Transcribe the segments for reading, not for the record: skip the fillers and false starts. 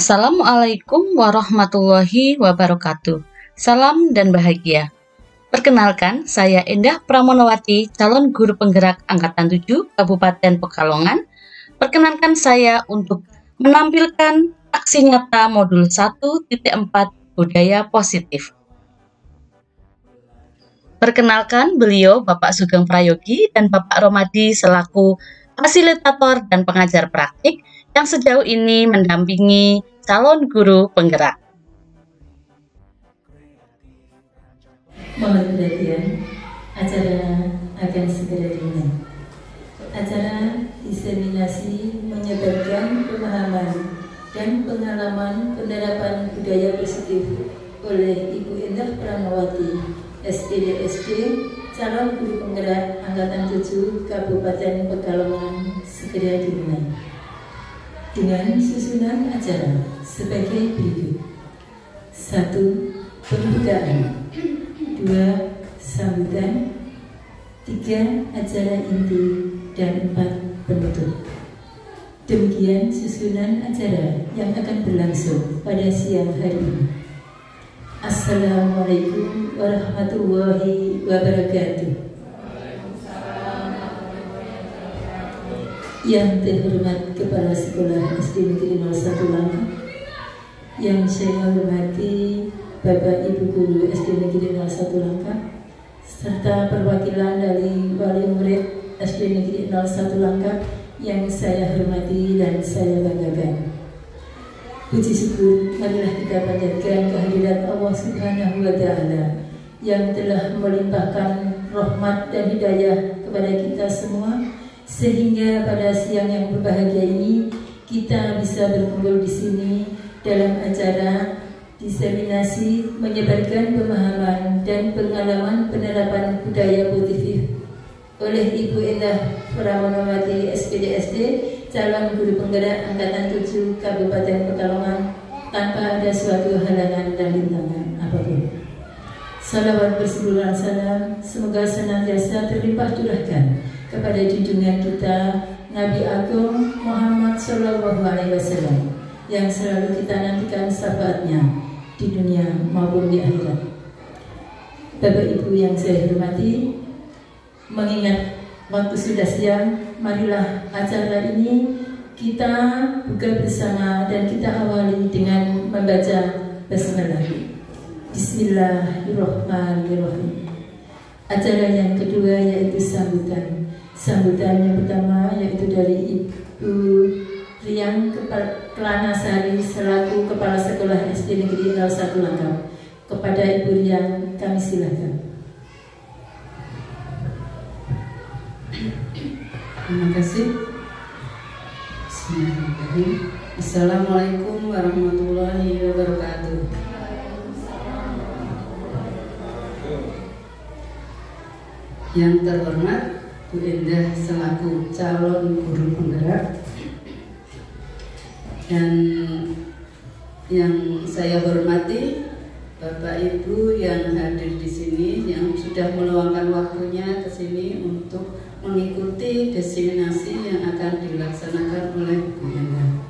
Assalamualaikum warahmatullahi wabarakatuh. Salam dan bahagia. Perkenalkan, saya Endah Pramonowati, calon guru penggerak Angkatan 7 Kabupaten Pekalongan. Perkenankan saya untuk menampilkan aksi nyata modul 1.4 Budaya Positif. Perkenalkan beliau Bapak Sugeng Prayogi dan Bapak Romadi selaku fasilitator dan pengajar praktik yang sejauh ini mendampingi calon guru penggerak. Mohon perhatian, acara akan segera dimulai. Acara diseminasi menyebarkan pemahaman dan pengalaman penerapan budaya positif oleh Ibu Endah Pramawati, SPD calon guru penggerak Angkatan 7 Kabupaten Pekalongan segera dimulai. Dengan susunan acara sebagai berikut: 1. Pembukaan, 2. Sambutan, 3. Acara inti, dan 4. Penutup. Demikian susunan acara yang akan berlangsung pada siang hari ini. Assalamualaikum warahmatullahi wabarakatuh. Yang terhormat Kepala Sekolah SD Negeri 01 Langkap, yang saya hormati Bapak Ibu Guru SD Negeri 01 Langkap, serta perwakilan dari Wali Murid SD Negeri 01 Langkap yang saya hormati dan saya banggakan. Puji syukur marilah kita panjatkan kehadirat Allah Subhanahu wa Ta'ala yang telah melimpahkan rahmat dan hidayah kepada kita semua, sehingga pada siang yang berbahagia ini kita bisa berkumpul di sini dalam acara diseminasi menyebarkan pemahaman dan pengalaman penerapan budaya positif oleh Ibu Endah Pramonowati SPD calon guru penggerak Angkatan 7 Kabupaten Pekalongan tanpa ada suatu halangan dan rintangan apapun. Salawat bersuluran salam semoga senantiasa terlimpah curahkan kepada junjungan kita Nabi Agung Muhammad SAW yang selalu kita nantikan syafaatnya di dunia maupun di akhirat. Bapak Ibu yang saya hormati, mengingat waktu sudah siang, marilah acara ini kita buka bersama dan kita awali dengan membaca basmalah. Bismillahirrahmanirrahim. Acara yang kedua yaitu sambutan. Sambutan yang pertama yaitu dari Ibu Riang Kelanasari selaku Kepala Sekolah SD Negeri 01 Langkap. Kepada Ibu Riang kami silakan. Terima kasih. Bismillahirrahmanirrahim. Assalamualaikum warahmatullahi wabarakatuh. Yang terhormat Bu Endah selaku calon guru penggerak, dan yang saya hormati Bapak Ibu yang hadir di sini, yang sudah meluangkan waktunya ke sini untuk mengikuti diseminasi yang akan dilaksanakan oleh Bu Endah.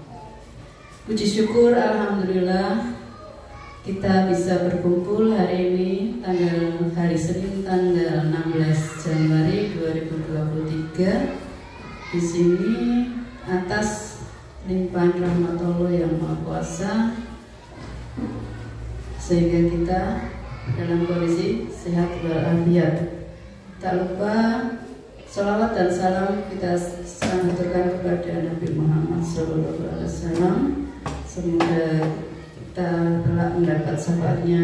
Puji syukur alhamdulillah kita bisa berkumpul hari ini hari Senin tanggal 16 Januari 2023 di sini atas limpahan rahmat Allah yang Maha Kuasa, sehingga kita dalam kondisi sehat walafiat. Tak lupa salawat dan salam kita haturkan kepada Nabi Muhammad SAW. Semoga kita telah mendapat syafaatnya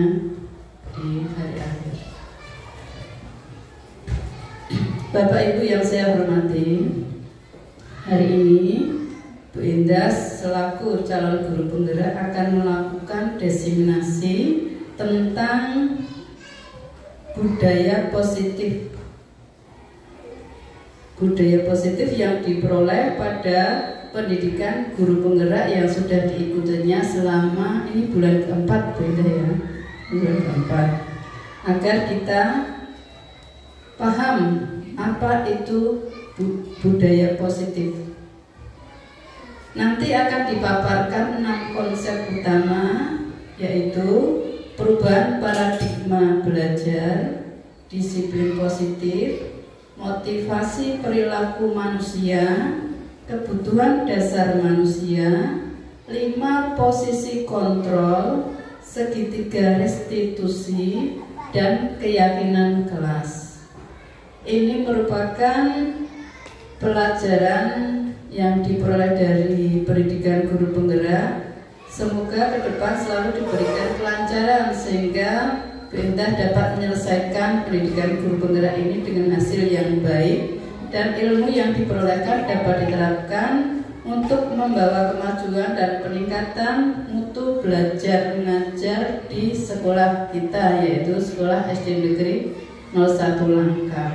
di hari akhir. Bapak Ibu yang saya hormati, hari ini Bu Endah selaku calon guru penggerak akan melakukan diseminasi tentang budaya positif. Budaya positif yang diperoleh pada pendidikan guru penggerak yang sudah diikutinya selama ini bulan keempat, Bu Endah ya, bulan keempat, agar kita paham apa itu budaya positif. Nanti akan dipaparkan 6 konsep perubahan paradigma belajar, disiplin positif, motivasi perilaku manusia, kebutuhan dasar manusia, 5 posisi kontrol, segitiga restitusi, dan keyakinan kelas. Ini merupakan pelajaran yang diperoleh dari pendidikan guru penggerak. Semoga ke depan selalu diberikan kelancaran sehingga Benda dapat menyelesaikan pendidikan guru penggerak ini dengan hasil yang baik dan ilmu yang diperolehkan dapat diterapkan untuk membawa kemajuan dan peningkatan mutu belajar mengajar di sekolah kita, yaitu Sekolah SD Negeri 01 Langkat.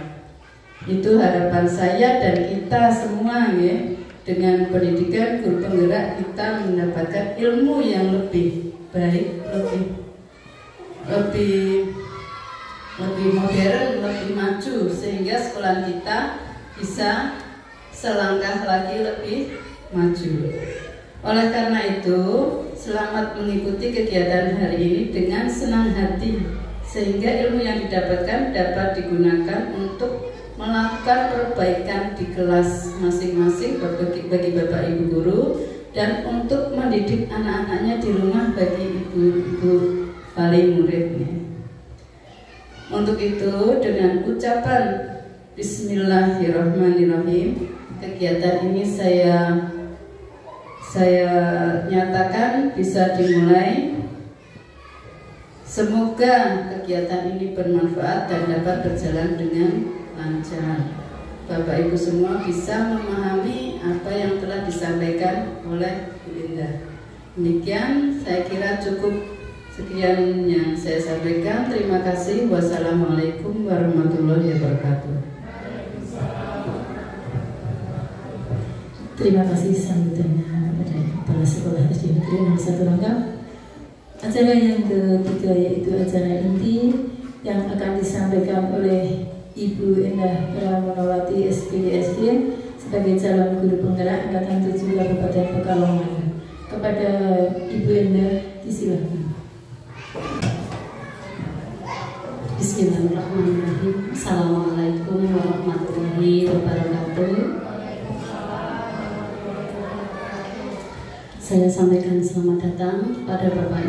Itu harapan saya dan kita semua ya. Dengan pendidikan guru penggerak kita mendapatkan ilmu yang lebih baik, lebih modern, lebih maju, sehingga sekolah kita bisa selangkah lagi lebih maju. Oleh karena itu, selamat mengikuti kegiatan hari ini dengan senang hati, sehingga ilmu yang didapatkan dapat digunakan untuk melakukan perbaikan di kelas masing-masing bagi Bapak Ibu guru dan untuk mendidik anak-anaknya di rumah bagi ibu-ibu wali muridnya. Untuk itu dengan ucapan Bismillahirrahmanirrahim, kegiatan ini saya nyatakan bisa dimulai. Semoga kegiatan ini bermanfaat dan dapat berjalan dengan lancar. Bapak Ibu semua bisa memahami apa yang telah disampaikan oleh Bu Linda. Demikian saya kira cukup, sekian yang saya sampaikan. Terima kasih. Wassalamualaikum warahmatullahi wabarakatuh. Terima kasih sambutannya kepada Kepala Sekolah SD Negeri 01 Langkat. Acara yang ketiga yaitu acara inti yang akan disampaikan oleh Ibu Endah Pramonowati SPDSD sebagai calon guru penggerak angkatan 7 Kabupaten Pekalongan. Kepada Ibu Endah disilakan. Bismillahirrahmanirrahim. Assalamualaikum warahmatullahi wabarakatuh. Saya sampaikan selamat datang pada Bapak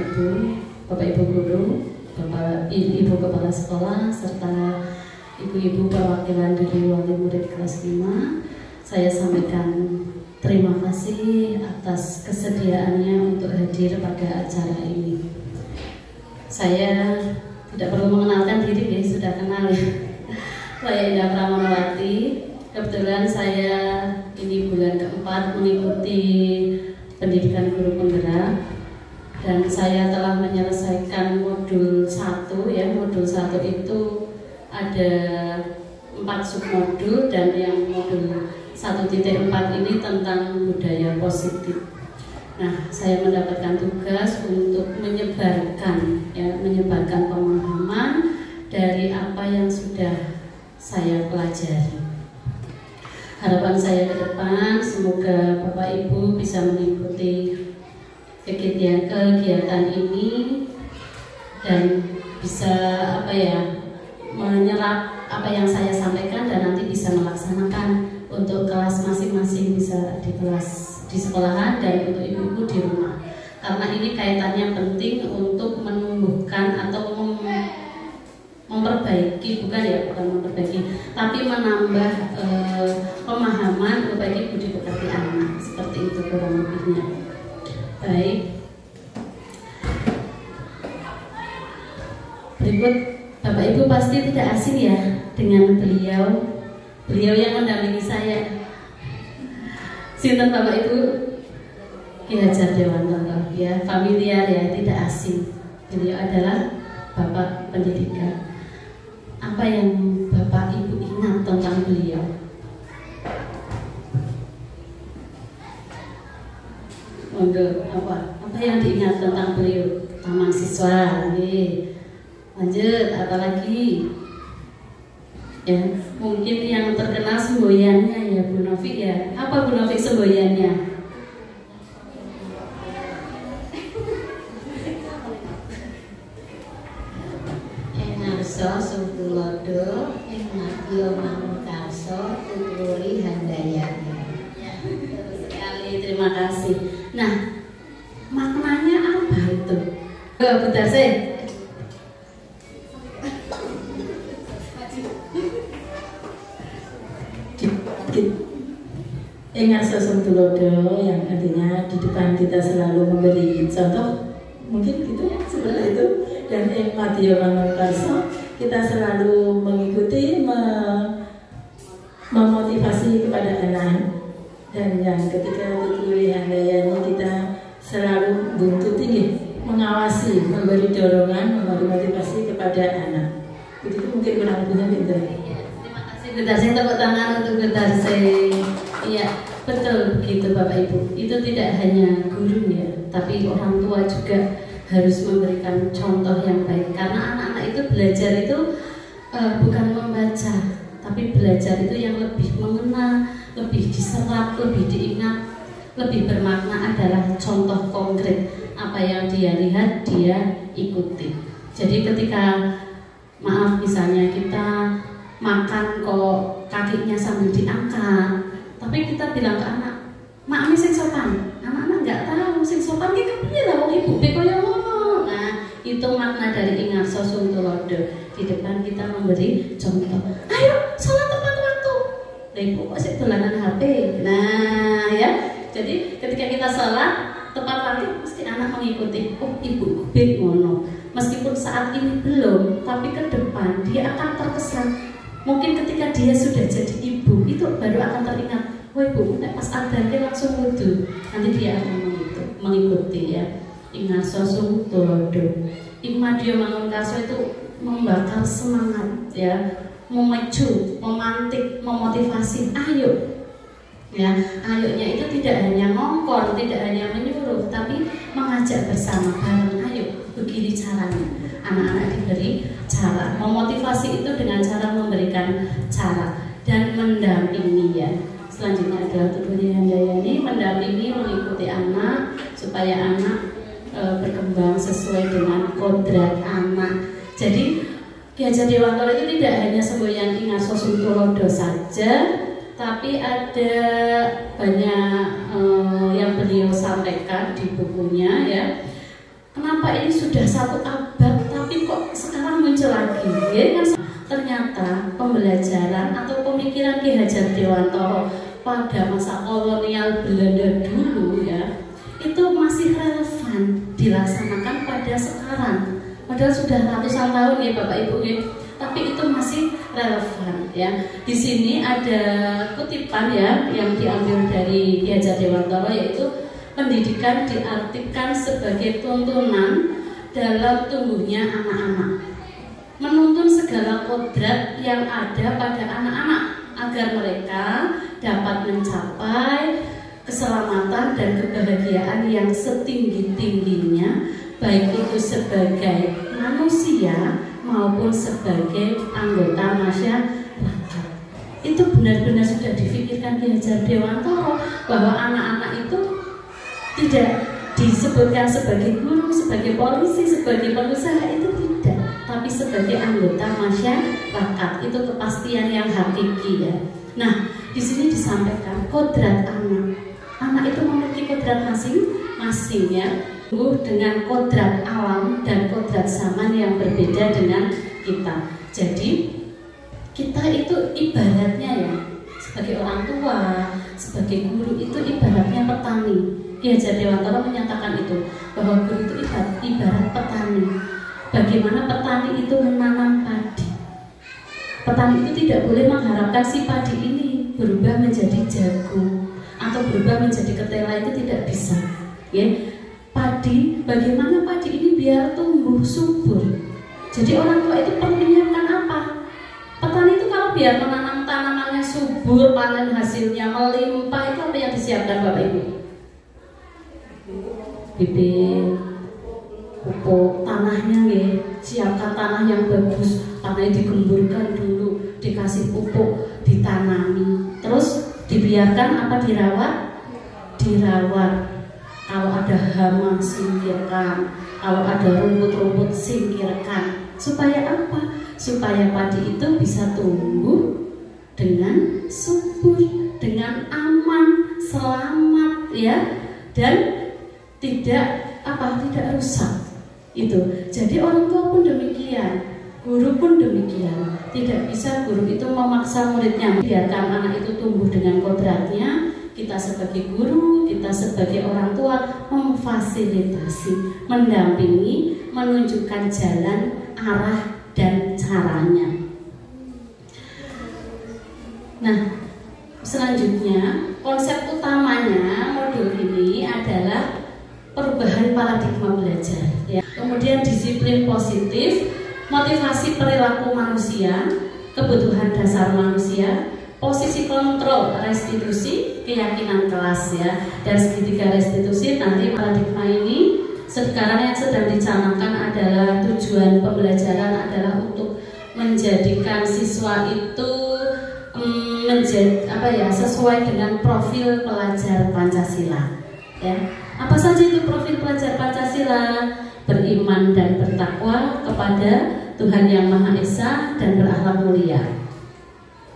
Ibu guru, Bapak Ibu kepala sekolah serta ibu-ibu perwakilan dari wali murid kelas 5. Saya sampaikan terima kasih atas kesediaannya untuk hadir pada acara ini. Saya tidak perlu mengenalkan diri, ya, sudah kenal ya. Saya Endah Pramonowati. Kebetulan saya ini bulan keempat mengikuti pendidikan guru penggerak dan saya telah menyelesaikan modul 1 ya. Modul 1 itu ada 4 submodul dan yang modul 1.4 ini tentang budaya positif. Nah, saya mendapatkan tugas untuk menyebarkan pemahaman dari apa yang sudah saya pelajari. Harapan saya ke depan semoga Bapak Ibu bisa mengikuti kegiatan ini dan bisa menyerap apa yang saya sampaikan dan nanti bisa melaksanakan untuk kelas masing-masing, bisa di sekolahan dan untuk ibu-ibu di rumah. Karena ini kaitannya penting untuk menumbuhkan atau memperbaiki, bukan memperbaiki, tapi menambah pemahaman memperbaiki budi pekerti anak. Seperti itu kurang lebihnya. Baik. Berikut, Bapak Ibu pasti tidak asing ya dengan beliau yang mendampingi saya. Sinten Bapak Ibu? Ki Hajar Dewanto, ya, familiar ya, tidak asing. Beliau adalah Bapak Pendidikan. Apa yang Bapak Ibu ingat tentang beliau? Untuk apa yang diingat tentang beliau? Taman siswa, nih. Lanjut, apa lagi? Ya, mungkin yang terkenal semboyannya ya Bu Novik ya. Apa Bu Novik semboyannya? Ingarso Sungtulodo ing Madya Mangunkarso tuturi handayani. Betul sekali, terima kasih. Nah, maknanya apa itu? Bentar sih. Ingarso Sungtulodo yang artinya di depan kita selalu memberi contoh, mungkin gitu seperti itu. Dan ing Madya Mangunkarso kita selalu mengikuti, memotivasi kepada anak. Dan yang ketiga tuturi handayani, kita selalu buntuti, mengawasi, memberi dorongan, memberi motivasi kepada anak. Begitu mungkin kurang lebihnya gitu. Terima kasih Bunda Sing, tepuk tangan untuk Bunda Sing. Iya, betul begitu Bapak Ibu. Itu tidak hanya guru ya, tapi orang tua juga harus memberikan contoh yang baik. Karena anak-anak itu belajar itu bukan membaca, tapi belajar itu yang lebih mengenal, lebih diserap, lebih diingat, lebih bermakna adalah contoh konkret. Apa yang dia lihat, dia ikuti. Jadi ketika maaf misalnya kita makan kok kakinya sambil diangkat, tapi kita bilang ke anak, mak ini sing sopan. Anak-anak nggak tahu sing sopan ki kepiye lah wong ibu pe koyo ngono. Nah, itu makna dari Ingarso Sungtulodo. Di depan kita memberi contoh. Ayo sholat tepat waktu. Lah ibu kok sik dolanan HP. Nah, ya. Jadi ketika kita sholat tepat waktu mesti anak mengikuti. Oh, ibu be ngono. Meskipun saat ini belum, tapi ke depan dia akan terkesan. Mungkin ketika dia sudah jadi ibu, itu baru akan teringat. Wah ibu, pas adzan dia langsung wudu. Nanti dia akan mengikuti ya. Ingarso Sungtulodo. Ing Madya Mangunkarso itu membakar semangat ya, memicu, memantik, memotivasi. Ayo. Ya, ayonya itu tidak hanya ngongkon, tidak hanya menyuruh, tapi mengajak bersama bareng. Ayo, begini caranya. Anak-anak diberi cara. Memotivasi itu dengan cara memberikan cara dan mendampingi ya. Selanjutnya adalah tuturi handayani, mendampingi, mengikuti anak supaya anak berkembang sesuai dengan kodrat anak. Jadi Ki Hajar Dewantara itu tidak hanya semboyan Ingarso Sungtulodo saja, tapi ada banyak yang beliau sampaikan di bukunya ya. Kenapa ini sudah 1 abad tapi kok sekarang muncul lagi? Ya, ternyata pembelajaran atau pemikiran Ki Hajar Dewantara pada masa kolonial Belanda dulu ya, itu masih relevan dilaksanakan pada sekarang. Padahal sudah ratusan tahun ya Bapak Ibu ya, tapi itu masih relevan ya. Di sini ada kutipan ya yang diambil dari Ki Hajar Dewantara, yaitu pendidikan diartikan sebagai tuntunan dalam tumbuhnya anak-anak, menuntun segala kodrat yang ada pada anak-anak agar mereka dapat mencapai keselamatan dan kebahagiaan yang setinggi-tingginya, baik itu sebagai manusia maupun sebagai anggota masyarakat. Itu benar-benar sudah difikirkan Ki Hajar Dewantara bahwa anak-anak itu tidak disebutkan sebagai guru, sebagai polisi, sebagai pengusaha, itu tidak, tapi sebagai anggota masyarakat. Itu kepastian yang hakiki ya. Nah, di sini disampaikan kodrat anak. Anak itu memiliki kodrat masing-masing ya, dengan kodrat alam dan kodrat zaman yang berbeda dengan kita. Jadi kita itu ibaratnya ya, sebagai orang tua, sebagai guru itu ibaratnya petani. Ki Hajar Dewantara menyatakan itu, bahwa guru itu ibarat petani. Bagaimana petani itu menanam padi. Petani itu tidak boleh mengharapkan si padi ini berubah menjadi jagung atau berubah menjadi ketela, itu tidak bisa. Ya, padi, bagaimana padi ini biar tumbuh subur. Jadi orang tua itu perlu menyiapkan apa? Petani itu kalau biar menanam tanamannya subur, panen hasilnya melimpah, itu apa yang disiapkan Bapak Ibu? Bibit, pupuk, tanahnya ya, siapkan tanah yang bagus, tanahnya digemburkan dulu, dikasih pupuk, ditanami, terus dibiarkan apa, dirawat. Kalau ada hama singkirkan, kalau ada rumput-rumput singkirkan. Supaya apa? Supaya padi itu bisa tumbuh dengan subur, dengan aman, selamat ya, dan tidak rusak. Itu. Jadi orang tua pun demikian, guru pun demikian. Tidak bisa guru itu memaksa muridnya. Biarkan anak itu tumbuh dengan kodratnya. Kita sebagai guru, kita sebagai orang tua memfasilitasi, mendampingi, menunjukkan jalan, arah, dan caranya. Nah, selanjutnya konsep utamanya modul ini adalah perubahan paradigma belajar. Ya. Kemudian disiplin positif, motivasi perilaku manusia, kebutuhan dasar manusia, posisi kontrol restitusi, keyakinan kelas ya, dan segitiga restitusi. Nanti paradigma ini sekarang yang sedang dicanangkan adalah tujuan pembelajaran adalah untuk menjadikan siswa itu sesuai dengan profil pelajar Pancasila ya. Apa saja itu profil pelajar Pancasila? Beriman dan bertakwa kepada Tuhan Yang Maha Esa dan berakhlak mulia,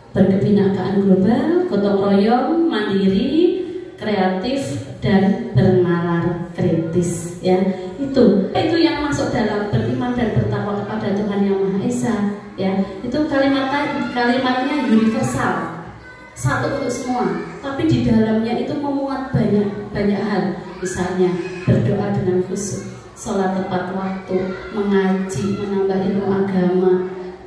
berkebinekaan global, gotong royong, mandiri, kreatif, dan bernalar kritis ya. Itu yang masuk dalam beriman dan bertakwa kepada Tuhan Yang Maha Esa ya. Itu kalimatnya universal, satu untuk semua, tapi di dalamnya itu memuat banyak hal. Misalnya berdoa dengan khusyuk, sholat tepat waktu, mengaji, menambah ilmu agama,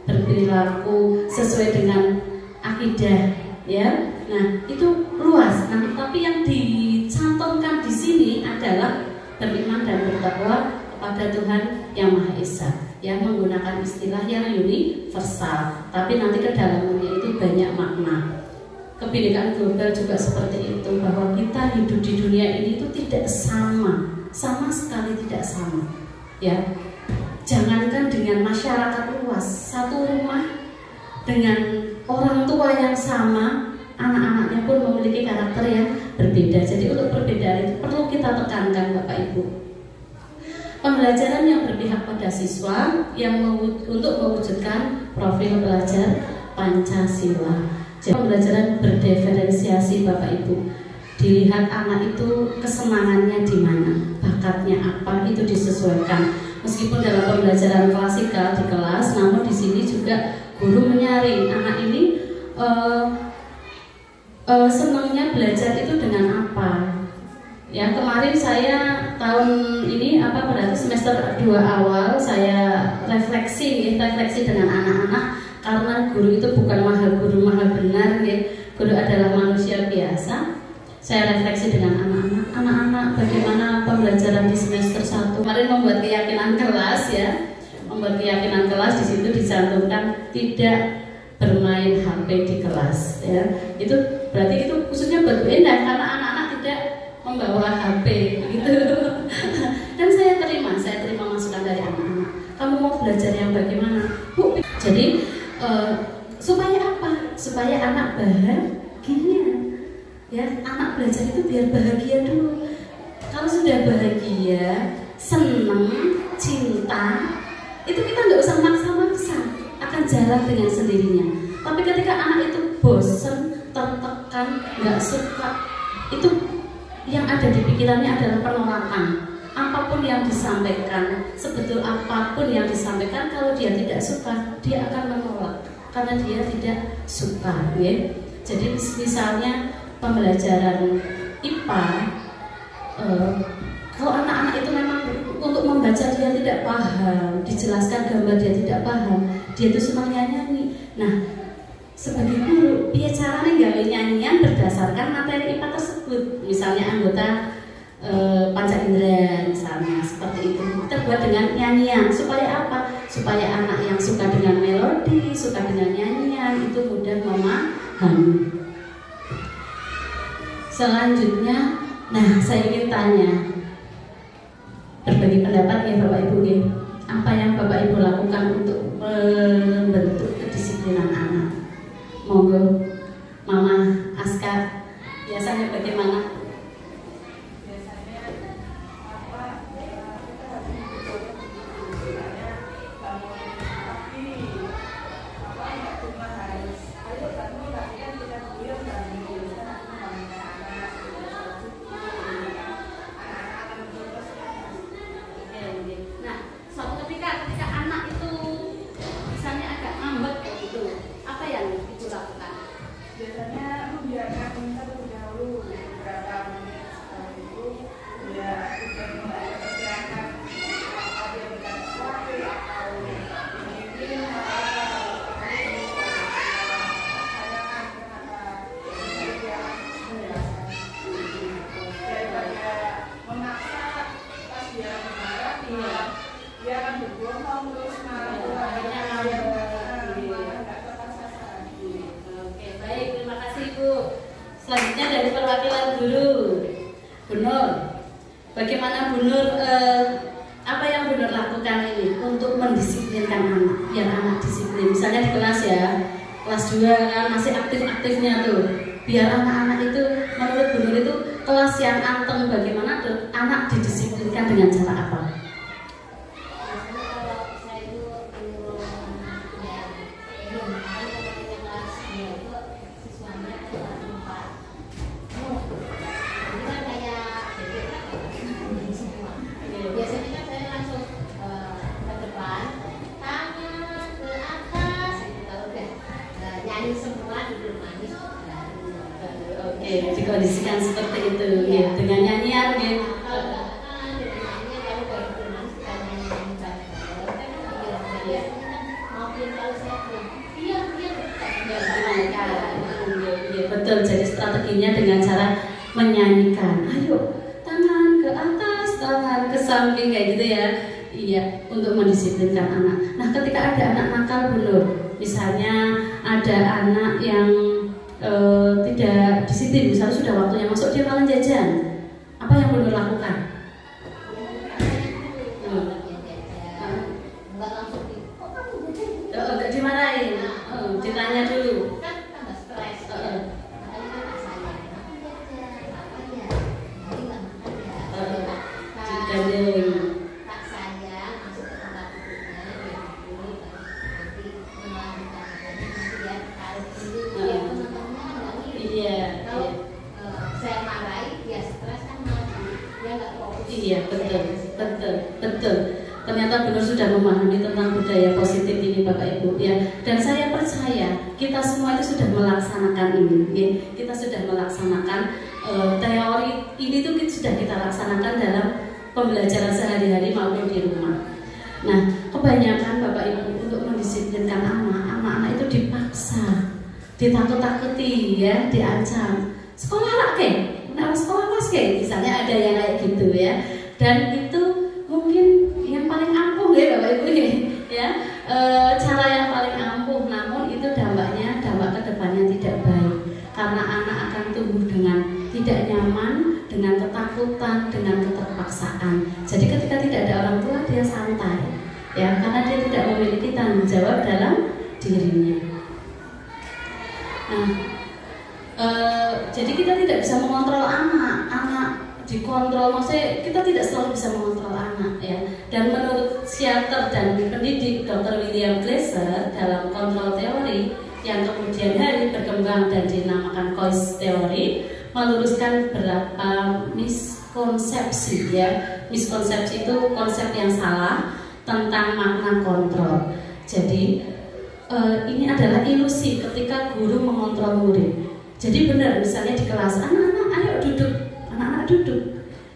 berperilaku sesuai dengan akidah ya. Nah, itu luas. Nah, tapi yang dicantumkan di sini adalah beriman dan bertakwa kepada Tuhan Yang Maha Esa yang menggunakan istilah yang universal, tapi nanti kedalamannya itu banyak makna. Kebinekaan global juga seperti itu, bahwa kita hidup di dunia ini itu tidak sama sekali tidak sama ya. Jangankan dengan masyarakat luas, satu rumah dengan orang tua yang sama, anak-anaknya pun memiliki karakter yang berbeda. Jadi untuk perbedaan itu perlu kita tekankan Bapak Ibu. Pembelajaran yang berpihak pada siswa yang untuk mewujudkan profil pelajar Pancasila. Jadi pembelajaran berdiferensiasi Bapak Ibu. Dilihat anak itu kesenangannya di mana, bakatnya apa, itu disesuaikan. Meskipun dalam pembelajaran klasikal di kelas, namun di sini juga guru menyaring anak ini senangnya belajar itu dengan apa. Ya, kemarin saya tahun ini berarti semester 2 awal saya refleksi dengan anak-anak, karena guru itu bukan guru mahal benar ya. Guru adalah manusia biasa. Saya refleksi dengan anak-anak bagaimana pembelajaran di semester 1. Kemarin membuat keyakinan kelas ya. Membuat keyakinan kelas, di situ dicantumkan tidak bermain HP di kelas ya. Itu berarti itu khususnya buat Bu Endah, karena anak-anak tidak membawa HP gitu. Dan saya terima masukan dari anak-anak. Kamu mau belajar yang bagaimana, Bu? Jadi supaya apa? Supaya anak bahagia ya. Anak belajar itu biar bahagia dulu. Kalau sudah bahagia, senang, cinta, itu kita nggak usah maksa-maksa, akan jalan dengan sendirinya. Tapi ketika anak itu bosan, tertekan, nggak suka, itu yang ada di pikirannya adalah penolakan. Apapun yang disampaikan, sebetul apapun yang disampaikan, kalau dia tidak suka, dia akan menolak karena dia tidak suka ya. Jadi misalnya pembelajaran IPA, kalau anak-anak itu memang untuk membaca dia tidak paham, dijelaskan gambar dia tidak paham, dia itu senang nyanyi. Nah, sebagai guru, dia caranya gawe nyanyian berdasarkan materi IPA tersebut. Misalnya anggota panca indera misalnya, seperti itu. Kita buat dengan nyanyian, supaya apa? Supaya anak yang suka dengan melodi, suka dengan nyanyian, itu mudah memahami. Selanjutnya, nah saya ingin tanya, berbagi pendapat ya Bapak Ibu ya. Apa yang Bapak Ibu lakukan untuk membentuk kedisiplinan anak? Monggo, Mama Aska, biasanya bagaimana? apa yang benar lakukan ini untuk mendisiplinkan anak, biar anak disiplin. Misalnya di kelas ya, kelas 2 kan masih aktif-aktifnya tuh, biar anak-anak itu menurut Bu Nur itu kelas yang anteng, bagaimana tuh anak didisiplinkan dengan cara apa? Dikondisikan seperti itu, ya, dengan nyanyian, gitu. Betul, jadi strateginya dengan cara menyanyikan. Ayo, tangan ke atas, tangan ke samping, kayak gitu ya. Iya, untuk mendisiplinkan anak. Nah, ketika ada anak nakal, belum, misalnya ada anak yang tidak disiplin, misalnya sudah waktunya masuk dia malah jajan, apa yang perlu lakukan? Enggak dimarahin, ditanya dulu. Iya, betul. Ternyata benar sudah memahami tentang budaya positif ini Bapak Ibu ya. Dan saya percaya kita semua itu sudah melaksanakan ini. Ya. Kita sudah melaksanakan teori ini tuh sudah kita laksanakan dalam pembelajaran sehari-hari maupun di rumah. Nah, kebanyakan Bapak Ibu untuk mendisiplinkan anak-anak itu dipaksa, ditakut-takuti ya, diancam. Sekolah lah sekolah mas misalnya ada yang kayak gitu ya. Dan itu mungkin yang paling ampuh ya Bapak Ibu ya, cara yang paling ampuh, namun itu dampak kedepannya tidak baik karena anak akan tumbuh dengan tidak nyaman, dengan ketakutan, dengan keterpaksaan. Jadi ketika tidak ada orang tua dia santai ya, karena dia tidak memiliki tanggung jawab dalam dirinya. Nah, jadi kita tidak bisa mengontrol anak dikontrol, maksudnya kita tidak selalu bisa mengontrol anak ya. Dan menurut psikiater dan pendidik Dr. William Glasser dalam kontrol teori yang kemudian hari berkembang dan dinamakan Coase teori, meluruskan beberapa miskonsepsi ya. Miskonsepsi itu konsep yang salah tentang makna kontrol. Jadi ini adalah ilusi ketika guru mengontrol murid. Jadi benar, misalnya di kelas anak-anak ayo duduk, anak-anak duduk.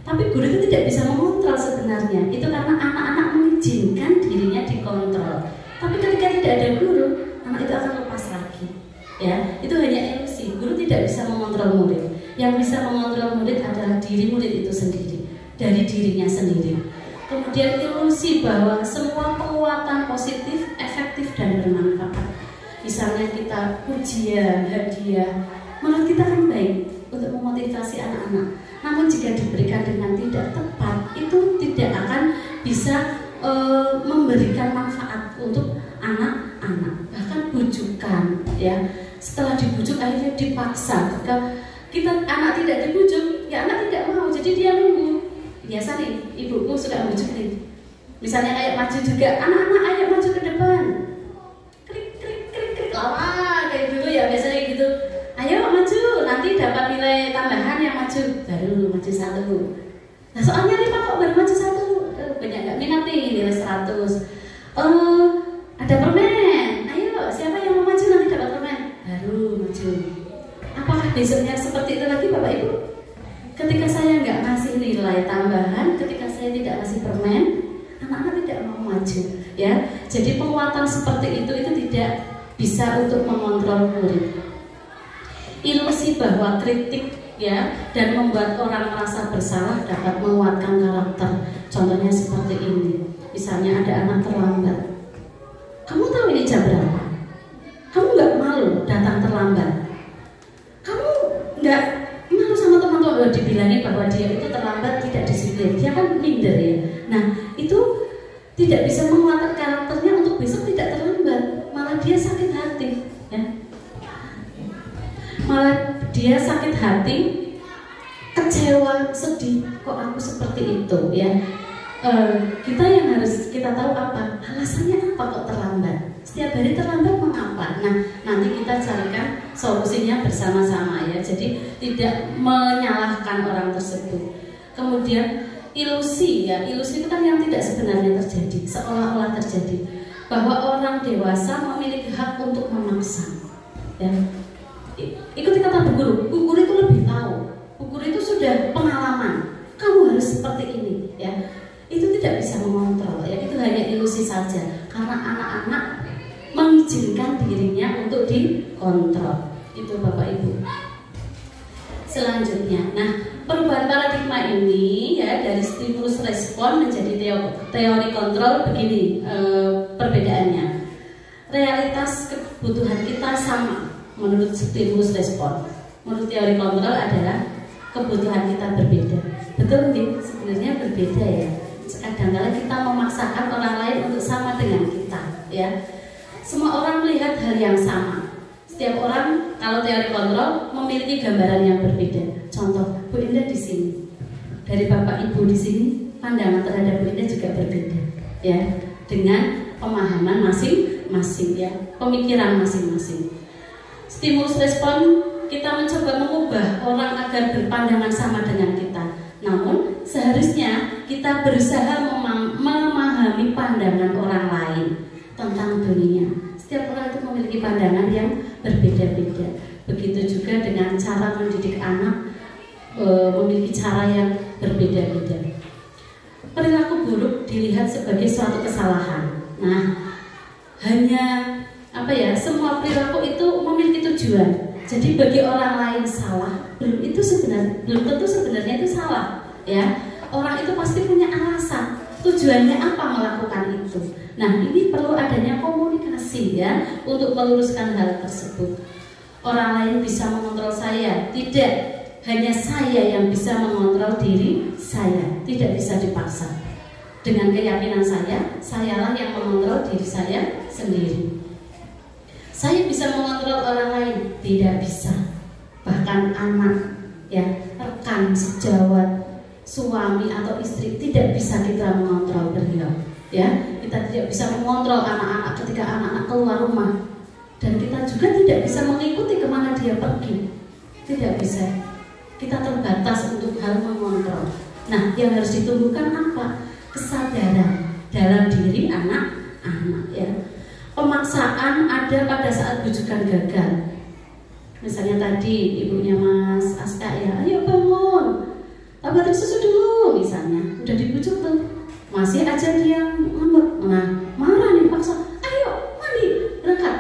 Tapi guru itu tidak bisa mengontrol sebenarnya. Itu karena anak-anak mengizinkan dirinya dikontrol. Tapi ketika tidak ada guru, anak itu akan lepas lagi. Ya, itu hanya ilusi. Guru tidak bisa mengontrol murid. Yang bisa mengontrol murid adalah diri murid itu sendiri, dari dirinya sendiri. Kemudian ilusi bahwa semua penguatan positif, efektif dan bermanfaat. Misalnya kita pujian, hadiah, menurut kita kan baik untuk memotivasi anak-anak. Namun jika diberikan dengan tidak tepat, itu tidak akan bisa memberikan manfaat untuk anak-anak. Bahkan bujukan ya. Setelah dibujuk akhirnya dipaksa. Ketika anak tidak dibujuk, ya anak tidak mau, jadi dia nunggu. Biasa nih, ibuku suka bujuk nih. Misalnya kayak maju juga, anak-anak ayo maju ke depan. Krik krik krik krik, lama kayak dulu ya biasanya gitu. Ayo maju, nanti dapat nilai tambahan yang maju. Baru maju 1. Nah soalnya nih Pak kok baru maju 1, banyak nggak minat nih nilai 100. Ada permen, ayo siapa yang mau maju nanti dapat permen. Baru maju. Apakah besoknya seperti itu lagi Bapak Ibu? Ketika saya nggak ngasih nilai tambahan, ketika saya tidak ngasih permen, anak-anak tidak mau maju ya. Jadi penguatan seperti itu tidak bisa untuk mengontrol murid. Ilusi bahwa kritik ya dan membuat orang merasa bersalah dapat menguatkan karakter. Contohnya seperti ini. Misalnya ada anak terlambat. Kamu tahu ini jam berapa? Kamu nggak malu datang terlambat? Kamu nggak malu sama teman-teman dibilangin bahwa dia itu terlambat, tidak disiplin? Dia kan minder ya. Nah, itu tidak bisa menguatkan karakternya untuk besok tidak terlambat, malah dia sakit hati, ya. Malah dia sakit hati, kecewa, sedih, kok aku seperti itu, ya. Kita yang harus kita tahu apa alasannya, apa kok terlambat, setiap hari terlambat mengapa. Nah, nanti kita carikan solusinya bersama-sama, ya. Jadi tidak menyalahkan orang tersebut. Kemudian ilusi, ya, ilusi itu kan yang tidak sebenarnya terjadi, seolah-olah terjadi, bahwa orang dewasa memiliki hak untuk memaksa, ya. Ikuti kata Bu Guru itu lebih tahu, Bu Guru itu sudah pengalaman, kamu harus seperti ini, ya. Itu tidak bisa mengontrol, ya, itu hanya ilusi saja, karena anak-anak mengizinkan dirinya untuk dikontrol. Itu Bapak Ibu. Selanjutnya, nah, perubahan paradigma ini, ya, dari stimulus respon menjadi teori kontrol begini perbedaannya. Realitas kebutuhan kita sama menurut stimulus respon. Menurut teori kontrol adalah kebutuhan kita berbeda. Betul nggih? Sebenarnya berbeda, ya. Kadang-kadang kita memaksakan orang lain untuk sama dengan kita, ya. Semua orang melihat hal yang sama. Setiap orang kalau teori kontrol memiliki gambaran yang berbeda. Contoh, Bu Indah di sini, dari Bapak Ibu di sini, pandangan terhadap Bu Indah juga berbeda, ya, dengan pemahaman masing-masing, ya, pemikiran masing-masing. Stimulus respon kita mencoba mengubah orang agar berpandangan sama dengan kita. Namun seharusnya kita berusaha memahami pandangan orang lain tentang dunia. Setiap orang itu memiliki pandangan yang berbeda-beda. Begitu juga dengan cara mendidik anak, memiliki cara yang berbeda-beda. Perilaku buruk dilihat sebagai suatu kesalahan. Nah, hanya semua perilaku itu memiliki tujuan. Jadi bagi orang lain salah, belum tentu sebenarnya itu salah, ya. Orang itu pasti punya alasan, tujuannya apa melakukan itu. Nah, ini perlu adanya komunikasi, ya, untuk meluruskan hal tersebut. Orang lain bisa mengontrol saya, tidak. Hanya saya yang bisa mengontrol diri saya, tidak bisa dipaksa. Dengan keyakinan sayalah yang mengontrol diri saya sendiri. Saya bisa mengontrol orang lain, tidak bisa. Bahkan anak, ya, rekan sejawat, suami atau istri, tidak bisa kita mengontrol beliau, ya. Kita tidak bisa mengontrol anak-anak ketika anak-anak keluar rumah, dan kita juga tidak bisa mengikuti kemana dia pergi, tidak bisa. Kita terbatas untuk hal mengontrol. Nah, yang harus ditumbuhkan apa? Kesadaran dalam diri anak-anak, ya. Pemaksaan ada pada saat bujukan gagal. Misalnya tadi ibunya Mas Aska, ya, ayo bangun, tabur susu dulu, misalnya. Udah dibujuk tuh, masih aja dia ngambek. Nah, marah nih, paksa, ayo mandi, berangkat.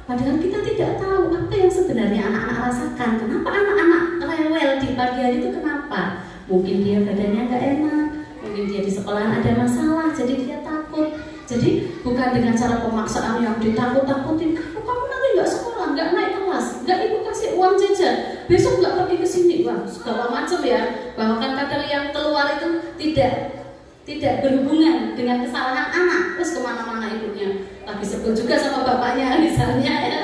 Padahal kita tidak tahu apa yang sebenarnya anak-anak rasakan. Kenapa anak-anak rewel di pagi hari itu, kenapa? Mungkin dia badannya nggak enak, mungkin dia di sekolah ada masalah, jadi dia takut. Jadi bukan dengan cara pemaksaan yang ditakut-takutin, kamu nanti nggak sekolah, nggak naik kelas, nggak ibu kasih uang jajan, besok nggak pergi ke sini, wah, segala macam, ya. Bahkan kadang yang keluar itu tidak berhubungan dengan kesalahan anak, terus kemana-mana ibunya, tapi sebel juga sama bapaknya misalnya, ya.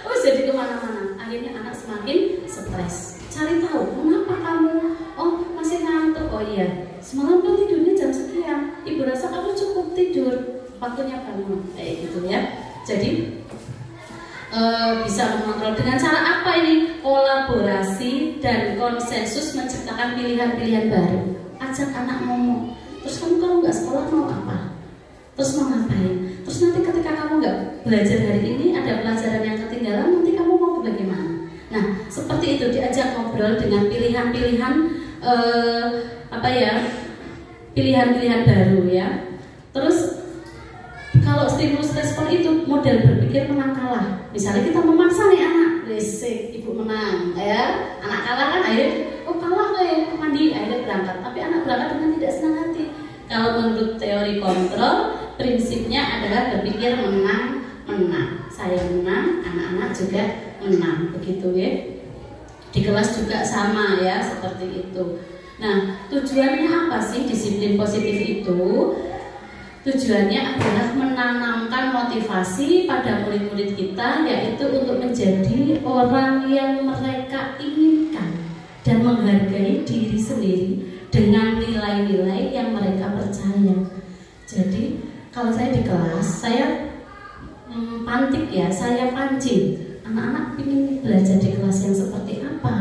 Terus jadi kemana-mana, akhirnya anak semakin stres. Cari tahu kenapa kamu, oh masih ngantuk, oh iya, semalam kan tidurnya jam sekian, ibu rasa kamu cukup tidur, waktunya bangun, kayak gitu, ya. Jadi bisa mengontrol dengan cara apa ini? Kolaborasi dan konsensus menciptakan pilihan-pilihan baru. Ajak anak ngomong, terus kamu kalau nggak sekolah mau apa? Terus mau ngapain? Terus nanti ketika kamu nggak belajar hari ini, ada pelajaran yang ketinggalan, nanti kamu mau bagaimana? Nah, seperti itu, diajak ngobrol dengan pilihan-pilihan pilihan-pilihan baru, ya. Terus kalau stimulus respon itu model berpikir menang kalah. Misalnya kita memaksa nih anak, ibu menang, ya. Anak kalah kan akhirnya, oh kalah kayak mandi, akhirnya berangkat. Tapi anak berangkat dengan tidak senang hati. Kalau menurut teori kontrol, prinsipnya adalah berpikir menang. Saya menang, anak-anak juga menang, begitu, ya. Di kelas juga sama, ya, seperti itu. Nah, tujuannya apa sih disiplin positif itu? Tujuannya adalah menanamkan motivasi pada murid-murid kita, yaitu untuk menjadi orang yang mereka inginkan dan menghargai diri sendiri dengan nilai-nilai yang mereka percaya. Jadi kalau saya di kelas, saya pantik ya, saya pancing anak-anak ingin belajar di kelas yang seperti apa.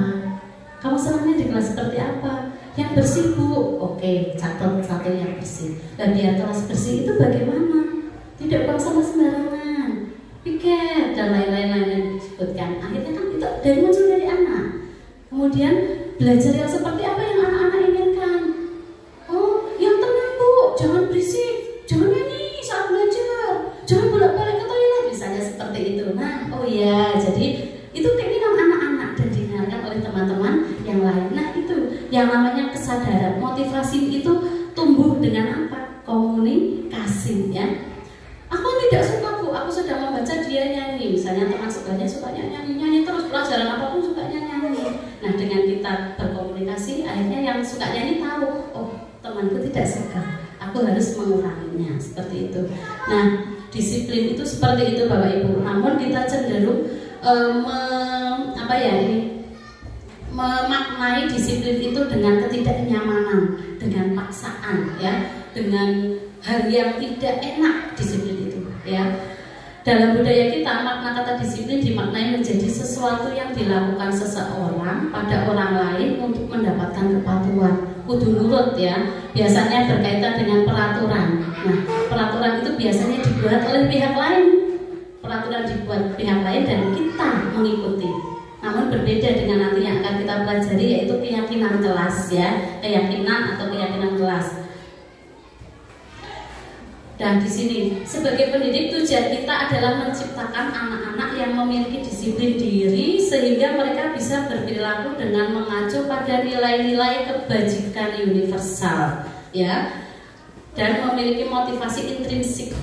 Kamu senangnya di kelas seperti apa? Yang bersih Bu, oke, catat satu yang bersih. Dan biar kelas bersih itu bagaimana? Tidak buang sampah sembarangan, piket dan lain-lain yang disebutkan. Akhirnya kan itu dari muncul dari anak. Kemudian belajar yang seperti apa yang anak-anak inginkan. Oh, yang tenang Bu, jangan berisik, jangan nyanyi saat belajar, jangan bolak-balik ke toilet, misalnya seperti itu. Nah, oh ya, jadi itu keinginan anak-anak dan didengarkan oleh teman-teman yang lain. Nah, itu yang namanya kesadaran. Motivasi itu tumbuh dengan apa? Komunikasi, ya. Aku tidak suka Bu, aku sedang membaca dia nyanyi. Misalnya teman sukanya nyanyi terus, pelajaran apapun sukanya nyanyi. Nah, dengan kita berkomunikasi, akhirnya yang suka nyanyi tahu, oh temanku tidak suka, aku harus menguranginya, seperti itu. Nah, disiplin itu seperti itu Bapak Ibu. Namun kita cenderung memaknai disiplin itu dengan ketidaknyamanan, dengan paksaan, ya, dengan hal yang tidak enak disiplin itu, ya. Dalam budaya kita, makna kata disiplin dimaknai menjadi sesuatu yang dilakukan seseorang pada orang lain untuk mendapatkan kepatuhan. Kudu nurut, ya. Biasanya berkaitan dengan peraturan. Nah, peraturan itu biasanya dibuat oleh pihak lain. Peraturan dibuat pihak lain dan kita mengikuti. Namun berbeda dengan nanti yang akan kita pelajari, yaitu keyakinan kelas, ya, keyakinan atau keyakinan kelas. Dan di sini sebagai pendidik, tujuan kita adalah menciptakan anak-anak yang memiliki disiplin diri sehingga mereka bisa berperilaku dengan mengacu pada nilai-nilai kebajikan universal, ya, dan memiliki motivasi intrinsik.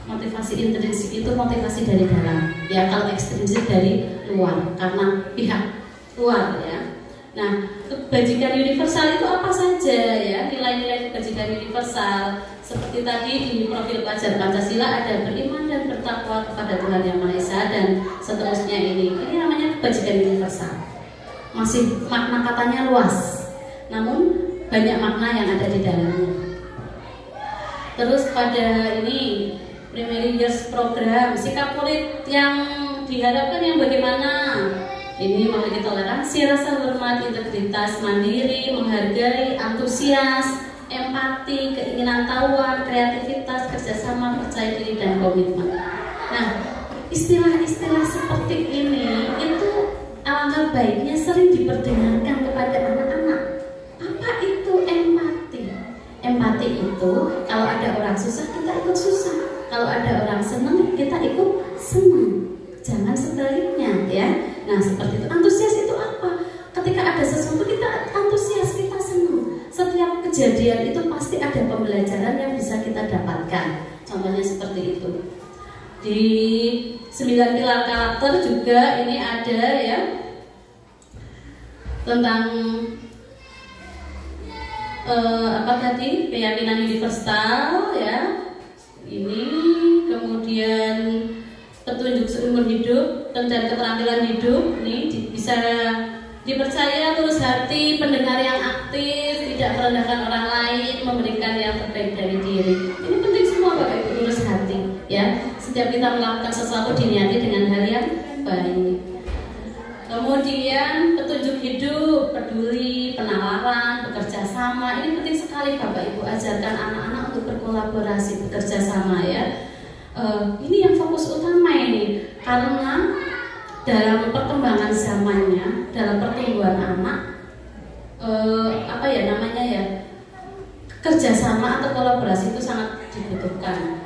Motivasi intrinsik itu motivasi dari dalam, ya. Kalau ekstrinsik dari luar, karena pihak luar, ya. Nah, kebajikan universal itu apa saja, ya? Nilai-nilai kebajikan universal seperti tadi di profil pelajar Pancasila ada beriman dan bertakwa kepada Tuhan Yang Maha Esa dan seterusnya ini. Ini namanya kebajikan universal. Masih makna katanya luas, namun banyak makna yang ada di dalamnya. Terus pada ini Primary Years Program, sikap murid yang diharapkan yang bagaimana? Ini memiliki toleransi, rasa hormat, integritas, mandiri, menghargai, antusias, empati, keinginan tahuan, kreativitas, kerjasama, percaya diri, dan komitmen. Nah, istilah-istilah seperti ini itu alangkah baiknya sering diperdengarkan kepada anak-anak. Apa itu empati? Empati itu kalau ada orang susah kita ikut susah, kalau ada orang senang kita ikut senang. Jangan sebaliknya, ya. Nah, seperti itu. Antusias itu apa? Ketika ada sesuatu kita antusias, kita senang. Setiap kejadian itu pasti ada pembelajaran yang bisa kita dapatkan. Contohnya seperti itu. Di 9 pilar karakter juga ini ada, ya, tentang apa tadi? Keyakinan universal, ya. Ini kemudian petunjuk seumur hidup dan keterampilan hidup. Ini bisa dipercaya, tulus hati, pendengar yang aktif, tidak merendahkan orang lain, memberikan yang terbaik dari diri. Ini penting semua Bapak Ibu, tulus hati, ya. Setiap kita melakukan sesuatu diniati dengan hal yang baik. Kemudian petunjuk hidup, peduli, penalaran, bekerja sama. Ini penting sekali Bapak Ibu, ajarkan anak-anak untuk berkolaborasi, bekerja sama, ya. Ini yang fokus utama ini, karena dalam perkembangan zamannya, dalam pertumbuhan anak, kerjasama atau kolaborasi itu sangat dibutuhkan.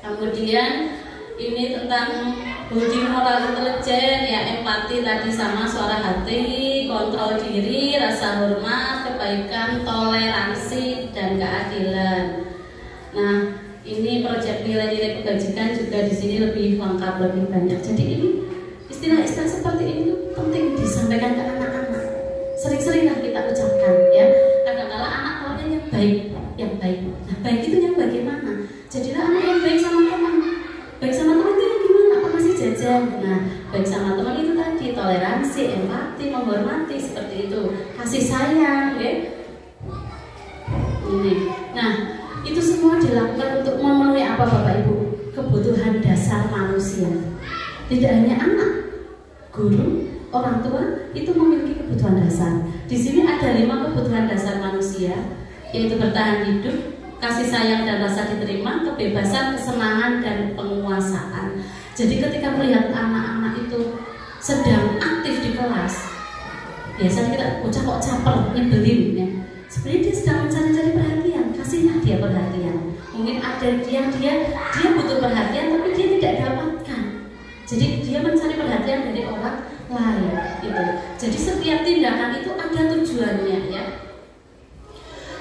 Kemudian ini tentang budi moral intelijen, ya, empati tadi sama suara hati, kontrol diri, rasa hormat, kebaikan, toleransi, dan keadilan. Nah, ini proyek nilai-nilai kebajikan juga di sini lebih lengkap, lebih banyak. Jadi ini istilah-istilah seperti ini penting disampaikan ke anak-anak. Sering-seringlah kita ucapkan, ya. baik itu yang bagaimana? Jadilah anak yang baik sama teman. Baik sama teman itu yang gimana? Apa masih jajan? Nah, baik sama teman itu tadi toleransi, empati, menghormati, seperti itu, kasih sayang, ya. Ini. Nah, itu semua dilakukan untuk memenuhi apa Bapak Ibu? Kebutuhan dasar manusia. Tidak hanya anak, guru, orang tua itu memiliki kebutuhan dasar. Di sini ada 5 kebutuhan dasar manusia, yaitu bertahan hidup, kasih sayang dan rasa diterima, kebebasan, kesenangan, dan penguasaan. Jadi ketika melihat anak-anak itu sedang aktif di kelas, biasanya kita bocah kok caper, nyebelin ya. Sebenarnya dia sedang mencari-cari perhatian, kasihlah dia perhatian. Mungkin ada dia butuh perhatian tapi dia tidak dapatkan. Jadi dia mencari perhatian dari orang lain itu. Jadi setiap tindakan itu ada tujuannya ya.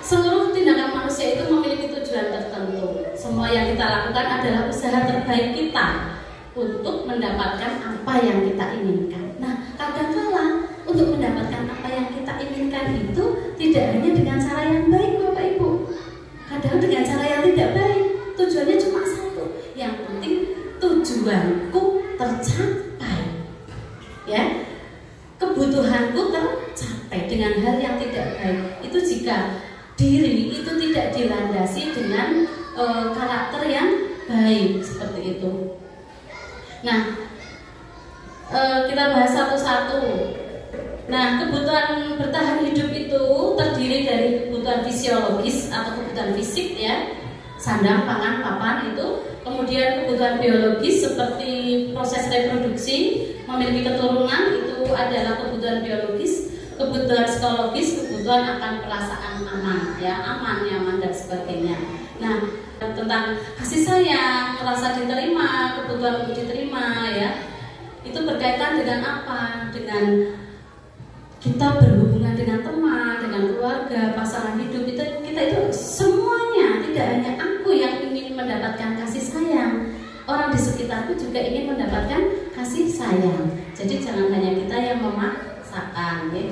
Seluruh tindakan manusia itu memiliki tujuan tertentu. Semua yang kita lakukan adalah usaha terbaik kita untuk mendapatkan apa yang kita inginkan. Nah, kadang-kala untuk mendapatkan apa yang kita inginkan itu tidak hanya dengan cara yang baik Bapak Ibu. Kadang dengan cara yang tidak baik. Tujuannya cuma satu. Yang penting tujuanku tercapai. Ya. Kebutuhanku tercapai dengan hal yang tidak baik. Itu jika diri itu tidak dilandasi dengan karakter yang baik seperti itu. Nah, kita bahas satu-satu. Nah, kebutuhan bertahan hidup itu terdiri dari kebutuhan fisiologis atau kebutuhan fisik ya, sandang, pangan, papan itu. Kemudian kebutuhan biologis seperti proses reproduksi, memiliki keturunan itu adalah kebutuhan biologis. Kebutuhan psikologis, kebutuhan akan perasaan aman ya, aman, nyaman dan sebagainya. Nah, tentang kasih sayang, rasa diterima, kebutuhan untuk diterima ya, itu berkaitan dengan apa? Dengan kita berhubungan dengan teman, dengan keluarga, pasangan hidup, kita itu semuanya, tidak hanya aku yang ingin mendapatkan kasih sayang, orang di sekitarku juga ingin mendapatkan kasih sayang. Jadi jangan hanya kita yang memaksakan ya.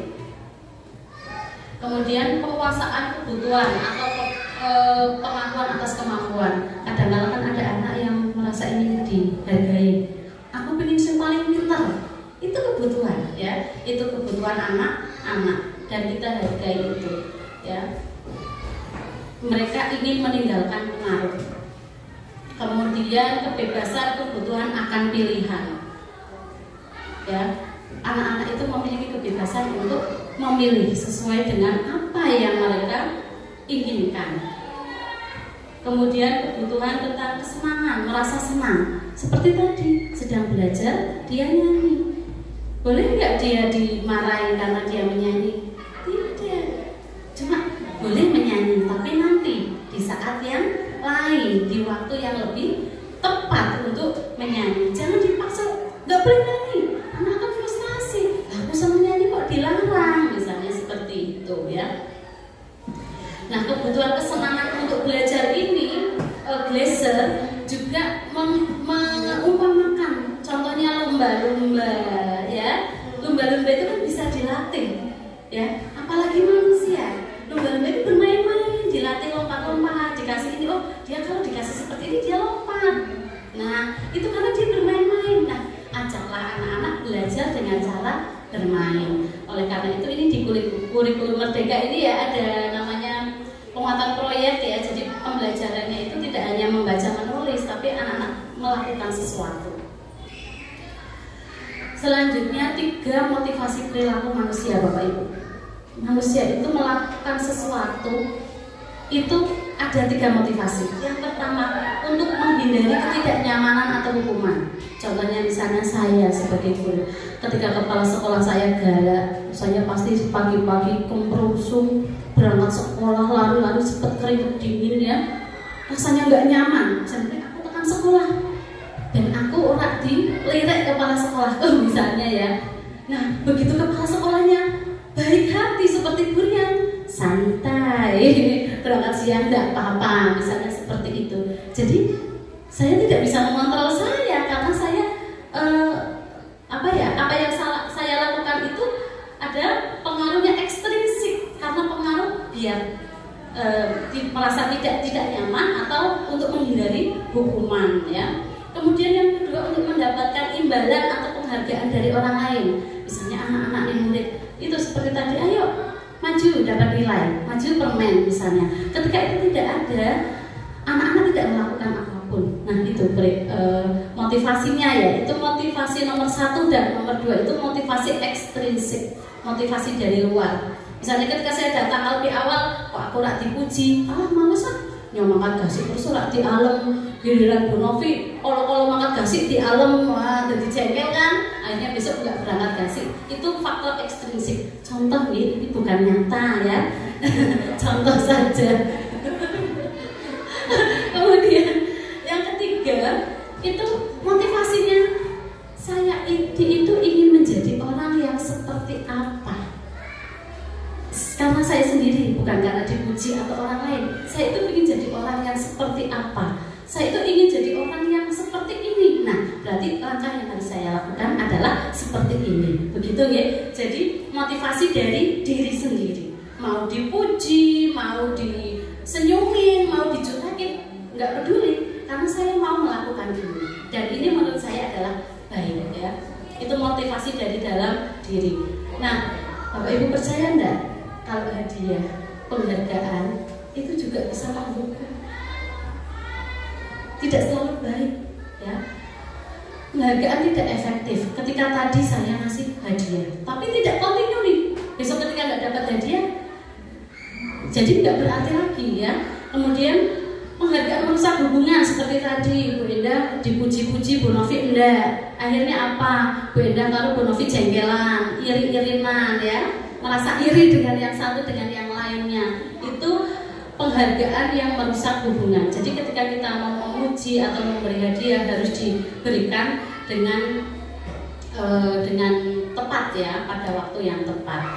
Kemudian penguasaan kebutuhan atau pengakuan atas kemampuan. Kadang-kadang kan ada anak yang merasa ingin dihargai. Aku pengen yang paling pintar. Itu kebutuhan ya. Itu kebutuhan anak-anak dan kita hargai itu ya. Mereka ingin meninggalkan pengaruh. Kemudian kebebasan, kebutuhan akan pilihan. Ya. Anak-anak itu memiliki kebebasan untuk memilih sesuai dengan apa yang mereka inginkan. Kemudian kebutuhan tentang kesenangan, merasa senang. Seperti tadi, sedang belajar, dia nyanyi. Boleh nggak dia dimarahin karena dia menyanyi? Tidak. Cuma boleh menyanyi, tapi nanti di saat yang lain, di waktu yang lebih tepat untuk menyanyi. Jangan dipaksa, nggak boleh nyanyi. Anak akan frustasi. Aku sama nyanyi kok dilarang, misalnya seperti itu ya. Nah, kebutuhan kesenangan untuk belajar ini, Gleiser juga mengumpamakan. Contohnya lomba-lomba, ya. Lomba-lomba itu kan bisa dilatih, ya. Apalagi manusia, lomba-lomba itu bermain-main, dilatih lompat-lompat, dikasih ini, oh dia kalau dikasih seperti ini dia lompat. Nah, itu karena dia bermain-main. Nah, ajaklah anak-anak belajar dengan cara bermain. Oleh karena itu ini di kurikulum Merdeka ini ya ada namanya penguatan proyek ya. Jadi pembelajarannya itu tidak hanya membaca menulis, tapi anak-anak melakukan sesuatu. Selanjutnya 3 motivasi perilaku manusia Bapak Ibu. Manusia itu melakukan sesuatu itu ada 3 motivasi. Yang pertama untuk menghindari ketidaknyamanan atau hukuman. Contohnya misalnya saya sebagai guru, ketika kepala sekolah saya galak, saya pasti pagi-pagi kemprusung berangkat sekolah lari-lari cepet keringet dingin ya, rasanya nggak nyaman. Jadi aku tekan sekolah dan aku ora dilirik kepala sekolah misalnya ya. Nah begitu kepala sekolahnya baik hati seperti Burian, santai berangkat siang tidak apa-apa, misalnya seperti itu. Jadi saya tidak bisa mengontrol saya karena saya apa yang saya lakukan itu ada pengaruhnya ekstrinsik, karena pengaruh biar merasa tidak nyaman atau untuk menghindari hukuman ya. Kemudian yang kedua untuk mendapatkan imbalan atau penghargaan dari orang lain. Misalnya anak-anak nih murid itu seperti tadi, ayo maju dapat nilai, maju permen misalnya. Ketika itu tidak ada, anak-anak tidak melakukan apapun. Nah itu motivasinya ya, itu motivasi nomor 1 dan nomor 2 itu motivasi ekstrinsik, motivasi dari luar. Misalnya ketika saya datang lebih awal, kok aku rak dipuji, males makan gasik terus rak di alam, giliran Bu Novi kalau makan gasik di alam, jadi jengkel kan, akhirnya besok nggak berangkat gasik. Itu faktor ekstrinsik. Contoh nih, ini bukan nyata ya, contoh saja. Kemudian yang ketiga itu motivasinya saya itu ingin menjadi orang yang seperti apa. Karena saya sendiri, bukan karena dipuji atau orang lain. Saya itu ingin jadi orang yang seperti apa. Saya itu ingin jadi orang yang seperti ini. Nah, berarti langkah yang harus saya lakukan adalah seperti ini. Begitu ya. Jadi motivasi dari diri sendiri. Mau dipuji, mau disenyumin, mau dijutekin, nggak peduli. Karena saya mau melakukan ini. Dan ini menurut saya adalah baik ya. Itu motivasi dari dalam diri. Nah, Bapak Ibu percaya enggak? Kalau hadiah, penghargaan itu juga bisa menghukum. Tidak selalu baik, ya. Penghargaan tidak efektif. Ketika tadi saya ngasih hadiah, tapi tidak kontinu nih. Besok ketika nggak dapat hadiah, jadi nggak berarti lagi ya. Kemudian penghargaan merusak hubungan seperti tadi Bu Endah dipuji-puji, Bu Novi enggak. Akhirnya apa? Bu Endah kalau Bu Novi jengkelan, iri-irinan ya. Merasa iri dengan yang satu dengan yang lainnya. Itu penghargaan yang merusak hubungan. Jadi ketika kita mau memuji atau memberi hadiah harus diberikan dengan tepat ya, pada waktu yang tepat.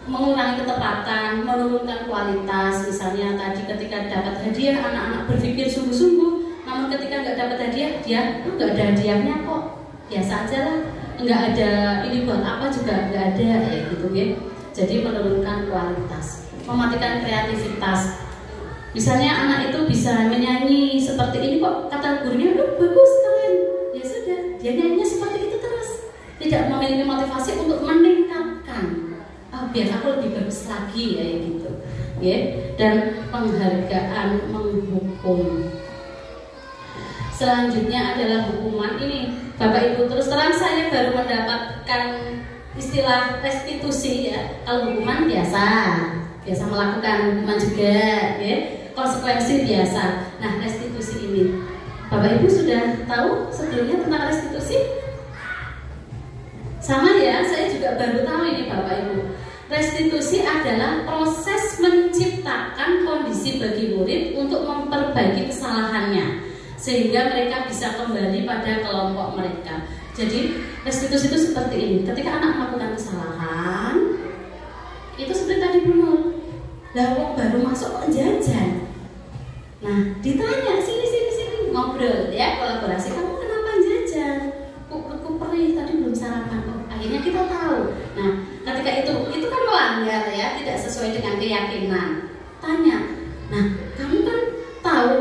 Mengurangi ketepatan, menurunkan kualitas. Misalnya tadi ketika dapat hadiah anak-anak berpikir sungguh-sungguh, namun ketika nggak dapat hadiah dia nggak ada hadiahnya kok, biasa aja lah. Nggak ada ini buat apa juga nggak ada ya gitu ya. Jadi menurunkan kualitas, mematikan kreativitas. Misalnya anak itu bisa menyanyi seperti ini kok, kata gurunya bagus kalian, ya sudah dia nyanyinya seperti itu terus, tidak memiliki motivasi untuk meningkatkan. Biar aku lebih bagus lagi ya gitu ya. Dan penghargaan menghukum. Selanjutnya adalah hukuman. Ini Bapak Ibu terus terang saya baru mendapatkan istilah restitusi ya. Kalau hukuman biasa melakukan hukuman juga ya, konsekuensi biasa. Nah restitusi ini Bapak Ibu sudah tahu sebelumnya tentang restitusi? Sama ya, saya juga baru tahu ini Bapak Ibu. Restitusi adalah proses menciptakan kondisi bagi murid untuk memperbaiki kesalahannya sehingga mereka bisa kembali pada kelompok mereka. Jadi restitusi itu seperti ini. Ketika anak melakukan kesalahan, itu seperti tadi benar. Lah wong baru masuk kok jajan. Nah, ditanya sini ngobrol ya, kolaborasi. Kamu kenapa jajan? Kok perih tadi belum sarapan. Akhirnya kita tahu. Nah, ketika itu kan melanggar ya, tidak sesuai dengan keyakinan. Tanya, nah kamu kan tahu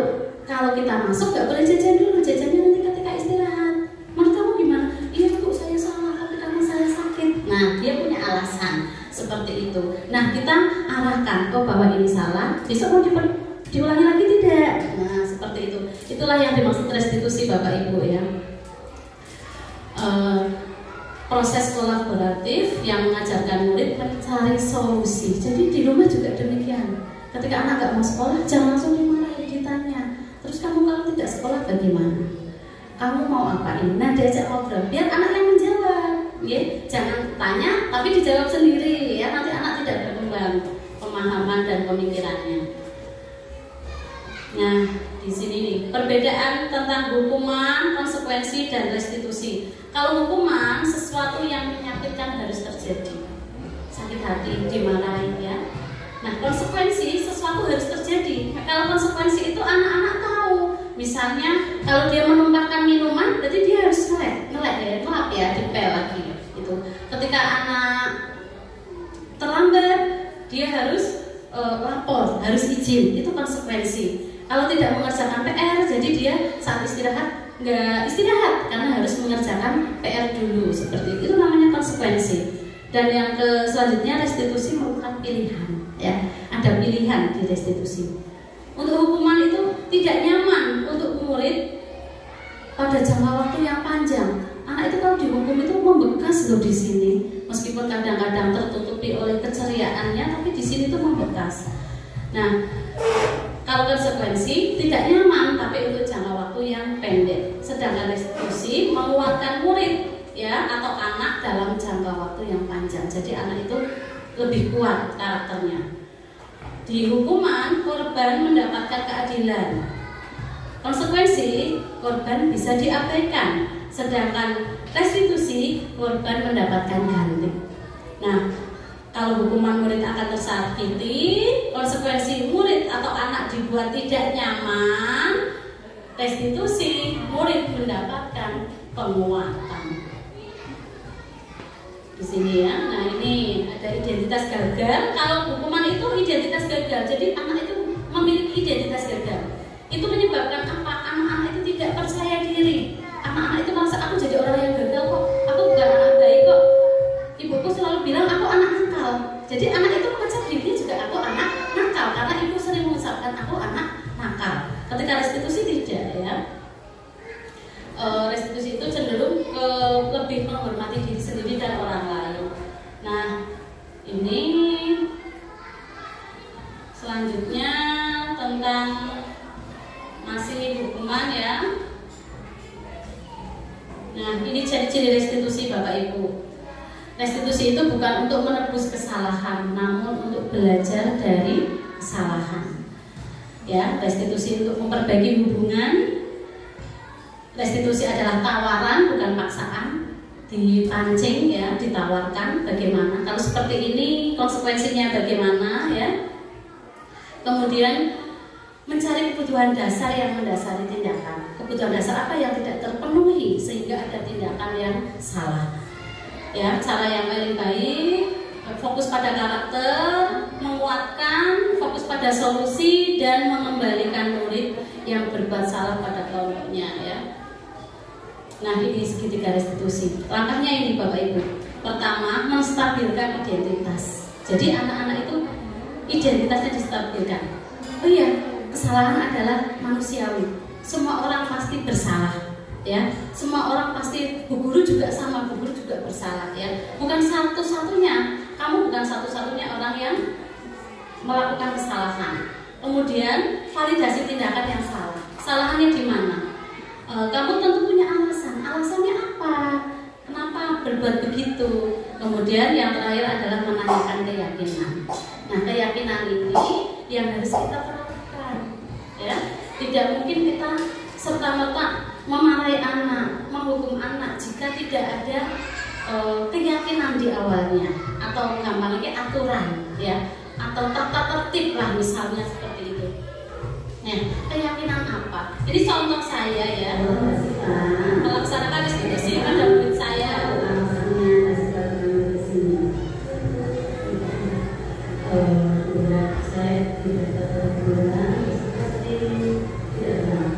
kalau kita masuk gak boleh jajan dulu, jajannya nanti ketika istirahat. Menurut kamu gimana? Iya Bu, saya salah, tapi karena saya sakit. Nah, dia punya alasan seperti itu. Nah, kita arahkan, bahwa ini salah, besok mau diulangi lagi tidak? Nah, seperti itu. Itulah yang dimaksud restitusi Bapak Ibu ya. Proses kolaboratif yang mengajarkan murid mencari solusi. Jadi di rumah juga demikian. Ketika anak gak mau sekolah, jangan langsung dimarahi, ditanya. Terus kamu kalau tidak sekolah bagaimana? Kamu mau apain? Nah, diajak ngobrol. Biar anak yang menjawab. Ya, jangan tanya, tapi dijawab sendiri. Ya, nanti anak tidak berkembang pemahaman dan pemikirannya. Nah, di sini nih perbedaan tentang hukuman, konsekuensi, dan restitusi. Kalau hukuman sesuatu yang menyakitkan harus terjadi, sakit hati, dimarahin ya. Nah konsekuensi sesuatu harus terjadi. Nah, kalau konsekuensi itu anak-anak tahu. Misalnya kalau dia menumpahkan minuman, berarti dia harus ngelap ya, dipel lagi. Itu. Ketika anak terlambat, dia harus lapor, harus izin, itu konsekuensi. Kalau tidak mengerjakan PR, jadi dia saat istirahat nggak istirahat karena harus mengerjakan PR dulu, seperti itu namanya konsekuensi. Dan yang selanjutnya restitusi merupakan pilihan, ya, ada pilihan di restitusi. Untuk hukuman itu tidak nyaman untuk murid pada jangka waktu yang panjang. Anak itu kalau dihukum itu membekas loh di sini, meskipun kadang-kadang tertutupi oleh keceriaannya, tapi di sini itu membekas. Nah, kalau konsekuensi tidak nyaman, tapi untuk jangka waktu yang pendek. Sedangkan restitusi menguatkan murid, ya, atau anak dalam jangka waktu yang panjang. Jadi anak itu lebih kuat karakternya. Di hukuman, korban mendapatkan keadilan. Konsekuensi, korban bisa diabaikan. Sedangkan restitusi, korban mendapatkan ganti. Nah, kalau hukuman murid akan tersakiti, konsekuensi murid atau anak dibuat tidak nyaman, restitusi, murid mendapatkan penguatan. Di sini ya, nah ini ada identitas gagal. Kalau hukuman itu identitas gagal, jadi anak itu memiliki identitas gagal. Itu menyebabkan apa? Anak-anak itu tidak percaya diri. Anak-anak itu merasa aku jadi orang yang gagal kok. Aku bukan anak baik kok. Ibuku selalu bilang aku anak nakal. Jadi anak itu percaya diri juga aku anak nakal karena ibu sering mengucapkan aku anak nakal. Ketika restitusi tidak, ya. Restitusi itu cenderung lebih menghormati diri sendiri dan orang lain. Nah, ini selanjutnya tentang masih hukuman, ya. Nah, ini ciri-ciri restitusi Bapak Ibu. Restitusi itu bukan untuk menebus kesalahan, namun untuk belajar dari kesalahan. Ya, restitusi untuk memperbaiki hubungan. Restitusi adalah tawaran, bukan paksaan. Dipancing, ya, ditawarkan bagaimana. Kalau seperti ini konsekuensinya bagaimana, ya. Kemudian mencari kebutuhan dasar yang mendasari tindakan. Kebutuhan dasar apa yang tidak terpenuhi sehingga ada tindakan yang salah. Ya, cara yang paling baik fokus pada karakter, menguatkan, fokus pada solusi dan mengembalikan murid yang berbuat salah pada kelompoknya, ya. Nah, ini segitiga restitusi. Langkahnya ini Bapak Ibu. Pertama, menstabilkan identitas. Jadi anak-anak itu identitasnya distabilkan. Oh iya, kesalahan adalah manusiawi. Semua orang pasti bersalah, ya. Semua orang pasti, bu guru juga sama, bu guru juga bersalah, ya. Bukan satu-satunya, kamu bukan satu-satunya orang yang melakukan kesalahan. Kemudian validasi tindakan yang salah. Kesalahannya di mana? Kamu tentu punya alasan. Alasannya apa? Kenapa berbuat begitu? Kemudian yang terakhir adalah menanyakan keyakinan. Nah, keyakinan ini yang harus kita perhatikan, ya. Tidak mungkin kita serta-merta memarahi anak, menghukum anak jika tidak ada keyakinan di awalnya, atau gampangnya aturan, ya, atau tata tertib lah misalnya seperti itu. Nah, keyakinan apa? Ini contoh saya, ya, melaksanakan restitusi pada murid saya. Saya tidak terbulan seperti tidak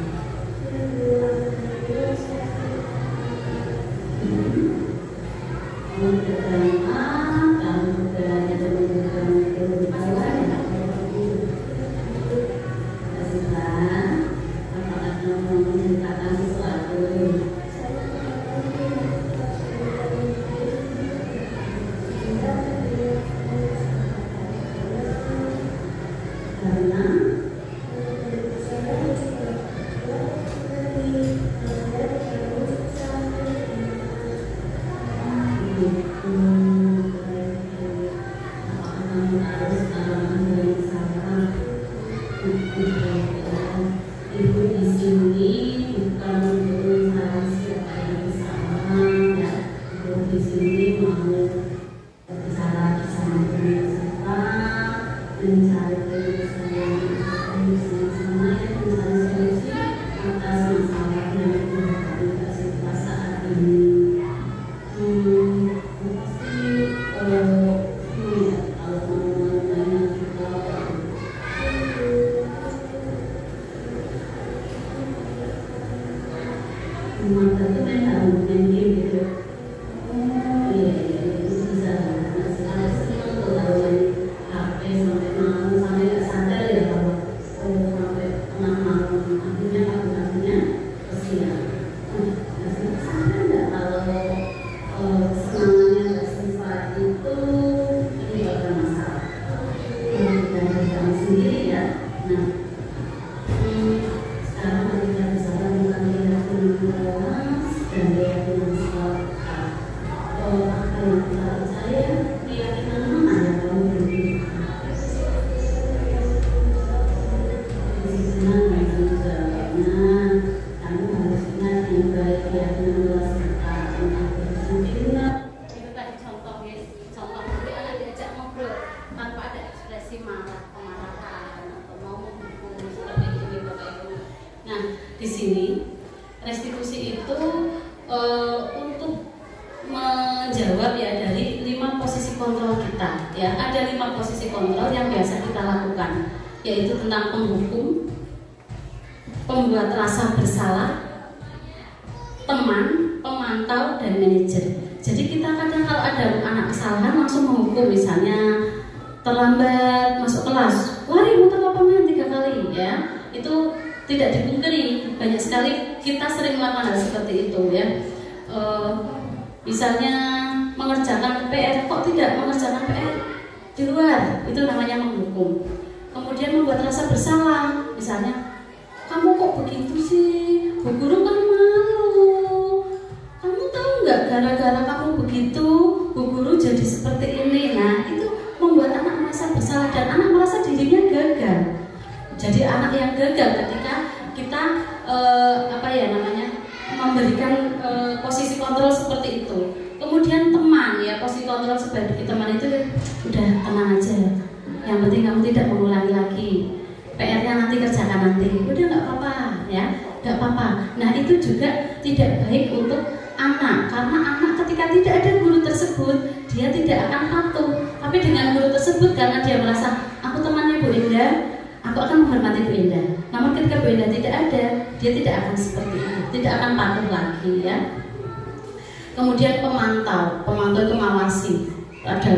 Ibu di sini bukan untuk mantan itu main game gitu. Oh iya itu bisa. Nah sekarang senang tuh kalau main HP sampai malam sampai nggak sadar ya kalau sampai tengah malam akhirnya kesian. Sadar nggak kalau semangatnya nggak sempat itu ini nggak ada masalah. Dan kita sendiri ya. Nah sekarang kita bisa bukan keyakinan keras dan keyakinan salah. Apa yang kita percaya, keyakinan mana yang kamu miliki? Keyakinan yang menjawabnya, kamu harus ingat yang baik keyakinan keras kita untuk bersempurna. Itu tadi contohnya, contoh nanti anak diajak ngobrol tanpa ada ekspresi marah, kemarahan atau mau menghukum seperti ini Bapak Ibu. Nah, di sini restitusi itu untuk menjawab ya dari 5 posisi kontrol kita. Ya, ada 5 posisi kontrol yang biasa kita lakukan, yaitu tentang penghukum, pembuat rasa bersalah, teman, pemantau, dan manajer. Jadi kita kadang kalau ada anak kesalahan langsung menghukum, misalnya terlambat masuk kelas, lari muter lapangan 3 kali ya. Itu tidak dipungkiri, banyak sekali kita sering melakukan hal seperti itu ya. Misalnya mengerjakan PR, kok tidak mengerjakan PR di luar, itu namanya menghukum. Kemudian membuat rasa bersalah, misalnya kamu kok begitu sih, Bu Guru kan malu. Kamu tahu nggak gara-gara kamu begitu, Bu Guru jadi seperti ini. Nah itu membuat anak merasa bersalah dan anak merasa dirinya gagal. Jadi anak yang gagal ketika kita memberikan posisi kontrol seperti itu. Kemudian teman ya, posisi kontrol sebagai teman itu udah tenang aja. Yang penting kamu tidak mengulangi lagi. PR-nya nanti kerjakan nanti. Udah nggak apa-apa ya, nggak apa-apa. Nah itu juga tidak baik untuk anak, karena anak ketika tidak ada guru tersebut dia tidak akan patuh. Tapi dengan guru tersebut karena dia merasa aku temannya Bu Indah, aku akan menghormati Bu Indah. Namun ketika Bu Indah tidak ada, dia tidak akan seperti itu, tidak akan patuh lagi ya. Kemudian pemantau itu mengawasi, ada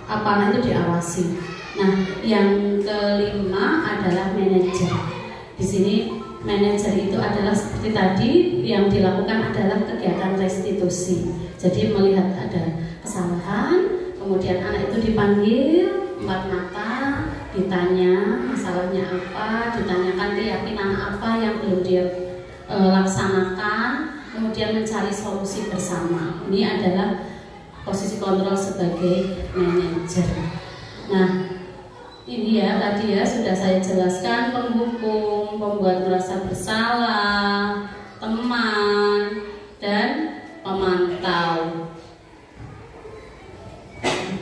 apa itu diawasi. Nah, yang kelima adalah manajer. Di sini manajer itu adalah seperti tadi yang dilakukan adalah kegiatan restitusi. Jadi melihat ada kesalahan, kemudian anak itu dipanggil 4 mata, ditanya masalahnya apa, ditanyakan keyakinan apa yang belum dia laksanakan, kemudian mencari solusi bersama. Ini adalah posisi kontrol sebagai manajer. Nah, ini ya tadi ya sudah saya jelaskan, penghukum, pembuat merasa bersalah, teman, dan pemantau.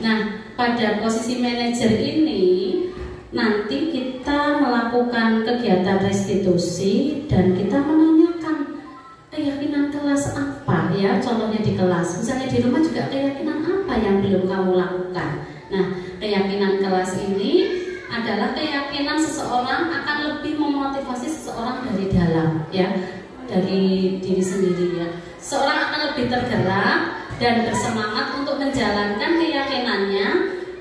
Nah, pada posisi manajer ini nanti kita melakukan kegiatan restitusi dan kita menanyakan keyakinan kelas apa ya, contohnya di kelas, misalnya di rumah juga keyakinan apa yang belum kamu lakukan. Nah, keyakinan kelas ini adalah keyakinan seseorang akan lebih memotivasi seseorang dari dalam ya, dari diri sendiri ya. Seseorang akan lebih tergerak dan bersemangat untuk menjalankan keyakinannya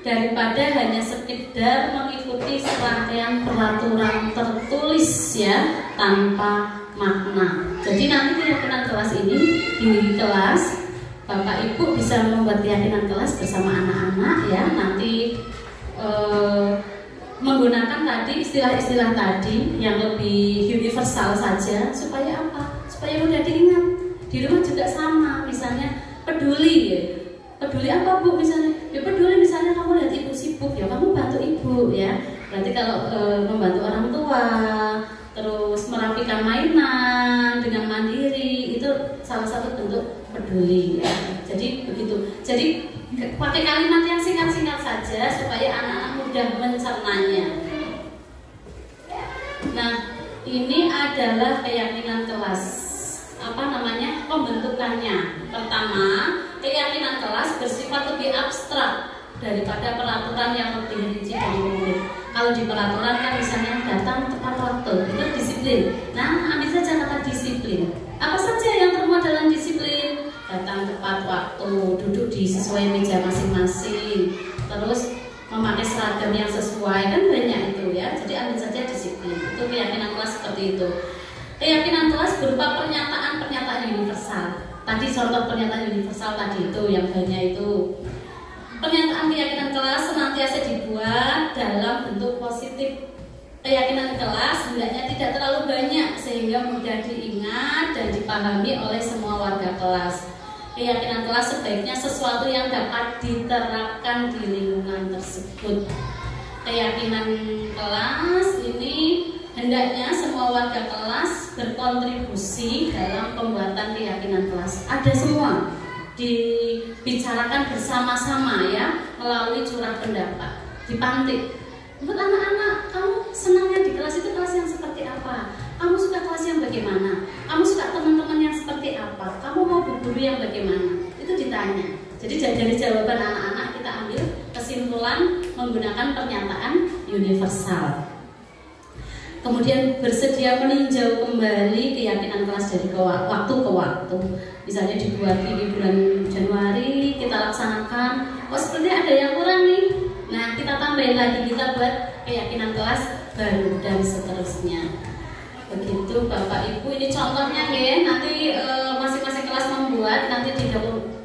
daripada hanya sekedar mengikuti serangkaian peraturan tertulis ya tanpa makna. Jadi nanti keyakinan kelas ini di kelas Bapak Ibu bisa membuat keyakinan kelas bersama anak-anak ya. Nanti menggunakan tadi istilah-istilah tadi yang lebih universal saja, supaya apa? Supaya mudah diingat. Di rumah juga sama, misalnya peduli ya. Peduli apa Bu misalnya? Ya peduli misalnya kamu lihat ibu sibuk ya kamu bantu ibu ya. Berarti kalau membantu orang tua, terus merapikan mainan dengan mandiri, itu salah satu bentuk peduli ya. Jadi begitu. Jadi pakai kalimat yang singkat-singkat saja supaya anak-anak mudah mencernanya. Nah, ini adalah keyakinan kelas. Pembentukannya. Pertama, keyakinan kelas bersifat lebih abstrak daripada peraturan yang lebih rinci dan rumit. Kalau di peraturan kan misalnya datang tepat waktu, itu disiplin. Nah, ambil saja kata disiplin. Apa saja yang termuat waktu, duduk di sesuai meja masing-masing, terus memakai seragam yang sesuai, kan banyak itu ya. Jadi ambil saja disiplin. Itu keyakinan kelas seperti itu. Keyakinan kelas berupa pernyataan universal. Tadi contoh pernyataan universal tadi itu yang banyak itu. Pernyataan keyakinan kelas senantiasa dibuat dalam bentuk positif. Keyakinan kelas hendaknya tidak terlalu banyak sehingga mudah diingat dan dipahami oleh semua warga kelas. Keyakinan kelas sebaiknya sesuatu yang dapat diterapkan di lingkungan tersebut. Keyakinan kelas ini hendaknya semua warga kelas berkontribusi dalam pembuatan keyakinan kelas. Ada semua dibicarakan bersama-sama ya, melalui curah pendapat, dipantik. Buat anak-anak, kamu senangnya di kelas itu kelas yang seperti apa? Kamu suka kelas yang bagaimana? Kamu suka teman-teman yang seperti apa? Kamu mau guru yang bagaimana? Itu ditanya. Jadi dari jawaban anak-anak kita ambil kesimpulan menggunakan pernyataan universal. Kemudian bersedia meninjau kembali keyakinan kelas dari waktu ke waktu. Misalnya dibuat di bulan Januari kita laksanakan. Oh seperti ada yang kurang nih. Nah kita tambahin lagi, kita buat keyakinan kelas baru dan seterusnya. Begitu Bapak Ibu, ini contohnya ya. Nanti masing-masing kelas membuat, nanti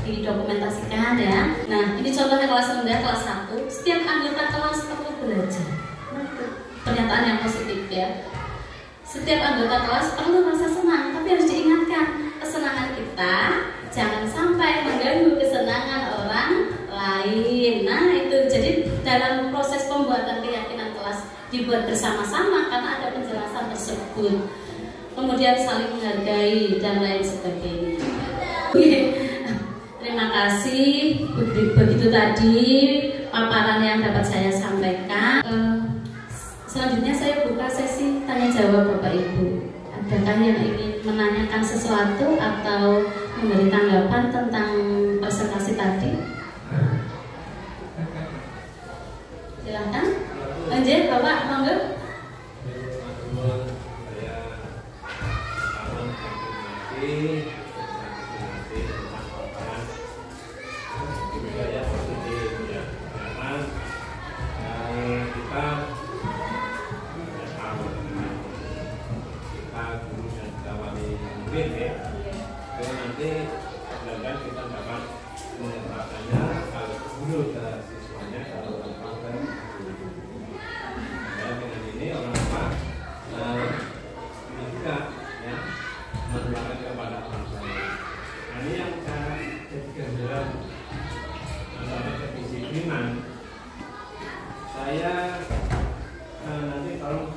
didokumentasikan ya. Nah ini contohnya kelas rendah, kelas 1. Setiap anggota kelas perlu belajar. Pernyataan yang positif ya. Setiap anggota kelas perlu rasa senang, tapi harus diingatkan kesenangan kita jangan sampai mengganggu kesenangan orang lain. Nah itu jadi dalam proses pembuatan keyakinan kelas dibuat bersama-sama karena ada penjelasan tersebut. Kemudian saling menghargai dan lain sebagainya. Terima kasih. Begitu tadi paparan yang dapat saya sampaikan. Selanjutnya saya buka sesi tanya jawab Bapak Ibu. Adakah yang ingin menanyakan sesuatu atau memberi tanggapan tentang presentasi tadi? Silahkan. Lanjut Bapak, monggo. Nanti mudah-mudahan kita dapat menerapkannya kalau guru ke siswanya kalau tanpa dan dengan ini orang tua ini juga ya menerapkan kepada orang tua. Nah ini yang saya jadikan dalam masalah kedisiplinan. Saya nanti tolong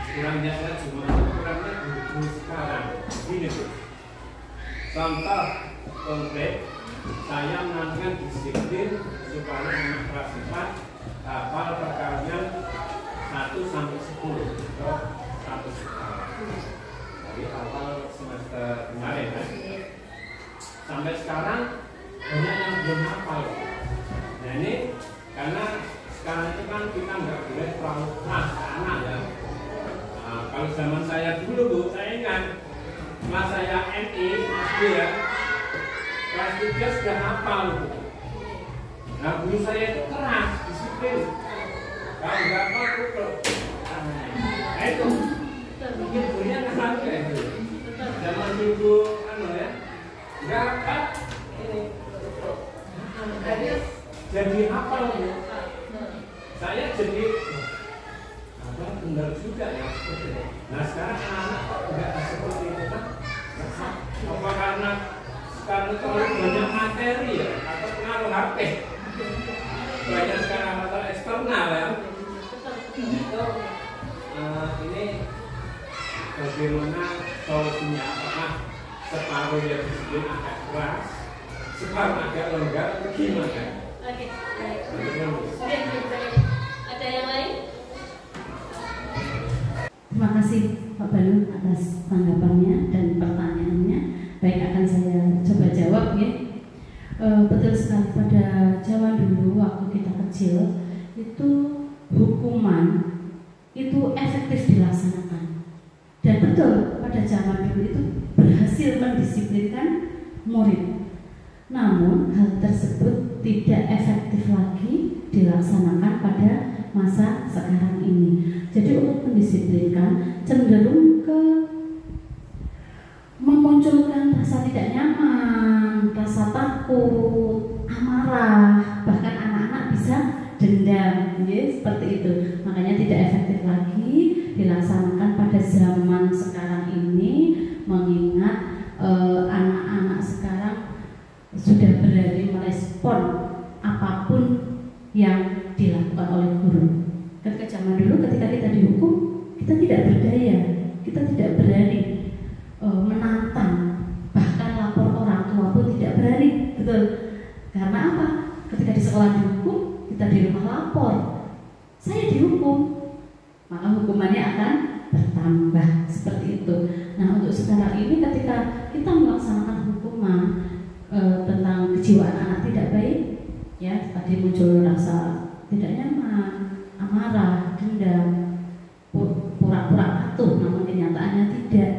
kurangnya saya cuma kurangnya guru sekarang begini Bu. Contoh konkret, saya menanamkan disiplin supaya anak kelas 4 hafal perkalian 1 sampai 10 atau 1 dari awal semester kemarin kan. Sampai sekarang banyak yang belum hafal. Nah ini karena sekarang itu kan kita nggak boleh terlalu keras anak ya. Nah, kalau zaman saya dulu Bu, saya ingat kelas saya MI ya, kelas 3 sudah hafal. Nah guru saya itu keras, disiplin. Kalau nggak hafal pukul. Nah itu mungkin gurunya keras kayak itu. Zaman dulu ya, nggak hafal ini. Akhirnya jadi hafal ya. Saya jadi benar juga ya. Nah sekarang anak-anak kok nggak seperti itu kan? Apa karena sekarang terlalu banyak materi ya atau pengaruh HP? Banyak sekarang atau eksternal ya. Itu ini bagaimana solusinya? Apakah separuh yang disebut agak keras, separuh agak longgar, gimana? Oke, ada yang lain? Terima kasih Pak Banu atas tanggapannya dan pertanyaannya. Baik, akan saya coba jawab ya. Betul sekali, pada zaman dulu waktu kita kecil itu hukuman itu efektif dilaksanakan. Dan betul pada zaman dulu itu berhasil mendisiplinkan murid. Namun hal tersebut tidak efektif lagi dilaksanakan pada masa sekarang ini. Jadi untuk mendisiplinkan cenderung ke memunculkan rasa tidak nyaman, rasa takut, amarah, bahkan anak-anak bisa dendam, ya, seperti itu. Makanya tidak efektif lagi dilaksanakan pada zaman sekarang ini, mengingat anak-anak sekarang sudah berani merespon apapun yang dilakukan oleh guru. Ketika zaman dulu, ketika kita dihukum, kita tidak berdaya, kita tidak berani menantang, bahkan lapor orang tua pun tidak berani, betul? Karena apa? Ketika di sekolah dihukum, kita di rumah lapor, saya dihukum, maka hukumannya akan bertambah, seperti itu. Nah, untuk sekarang ini ketika kita melaksanakan hukuman tentang kejiwaan anak tidak baik, ya, tadi muncul rasa tidak nyaman, amarah, dendam, pura-pura patuh, namun kenyataannya tidak.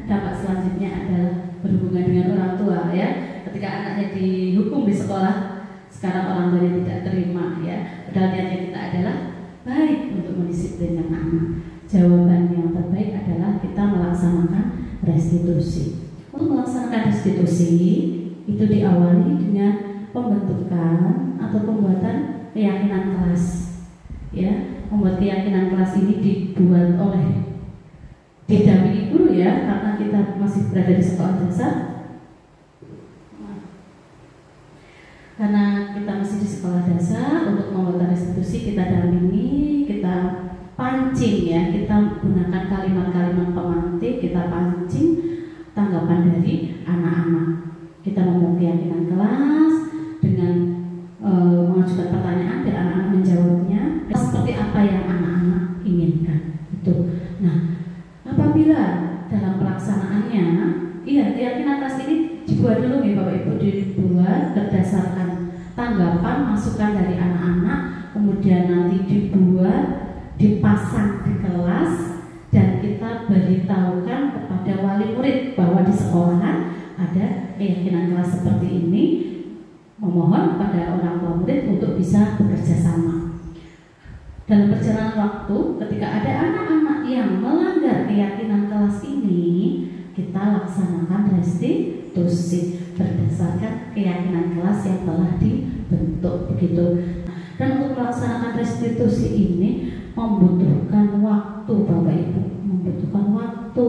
Dampak selanjutnya adalah berhubungan dengan orang tua, ya. Ketika anaknya dihukum di sekolah, sekarang orang tuanya tidak terima, ya. Padahal niatnya kita adalah baik untuk mendisiplinkan anak. Jawaban yang terbaik adalah kita melaksanakan restitusi. Untuk melaksanakan restitusi itu diawali dengan pembentukan atau pembuatan keyakinan kelas, ya. Membuat keyakinan kelas ini dibuat oleh didampingi guru, ya, karena kita masih berada di sekolah dasar. Karena kita masih di sekolah dasar, untuk membuat restitusi kita dampingi, kita pancing, ya, kita gunakan kalimat-kalimat pemantik, kita pancing tanggapan dari anak-anak. Kita membuat keyakinan kelas dengan mengajukan pertanyaan dan anak-anak menjawabnya seperti apa yang anak-anak inginkan. Itu. Nah, apabila dalam pelaksanaannya, iya, keyakinan kelas ini dibuat dulu, ya Bapak Ibu, dibuat berdasarkan tanggapan masukan dari anak-anak, kemudian nanti dibuat, dipasang di kelas, dan kita beritahukan kepada wali murid bahwa di sekolahan ada keyakinan kelas seperti ini. Memohon kepada orang tua murid untuk bisa bekerja sama. Dalam perjalanan waktu, ketika ada anak-anak yang melanggar keyakinan kelas ini, kita laksanakan restitusi berdasarkan keyakinan kelas yang telah dibentuk, begitu. Dan untuk melaksanakan restitusi ini membutuhkan waktu, Bapak Ibu, membutuhkan waktu,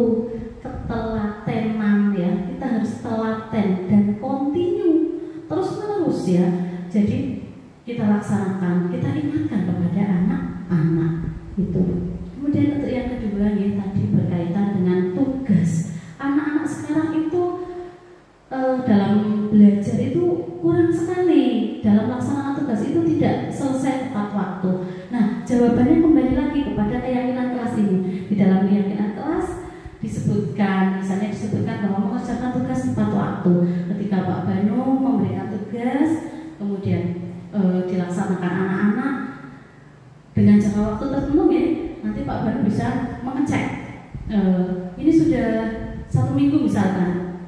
ketelatenan, ya. Kita harus telaten dan kontinu, terus menerus, ya. Jadi kita laksanakan, kita ingatkan kepada anak-anak itu. Kemudian untuk yang kedua, ya, tadi berkaitan dengan tugas. Anak-anak sekarang itu dalam belajar itu kurang sekali, dalam melaksanakan tugas itu tidak selesai tepat waktu. Nah, jawabannya kembali lagi kepada keyakinan kelas ini. Di dalam keyakinan kelas disebutkan, misalnya disebutkan bahwa mengerjakan tugas tepat waktu. Ketika Pak Banu memberikan tugas, kemudian dilaksanakan anak-anak dengan jangka waktu tertentu, ya, nanti Pak Banu bisa mengecek ini sudah 1 minggu misalkan,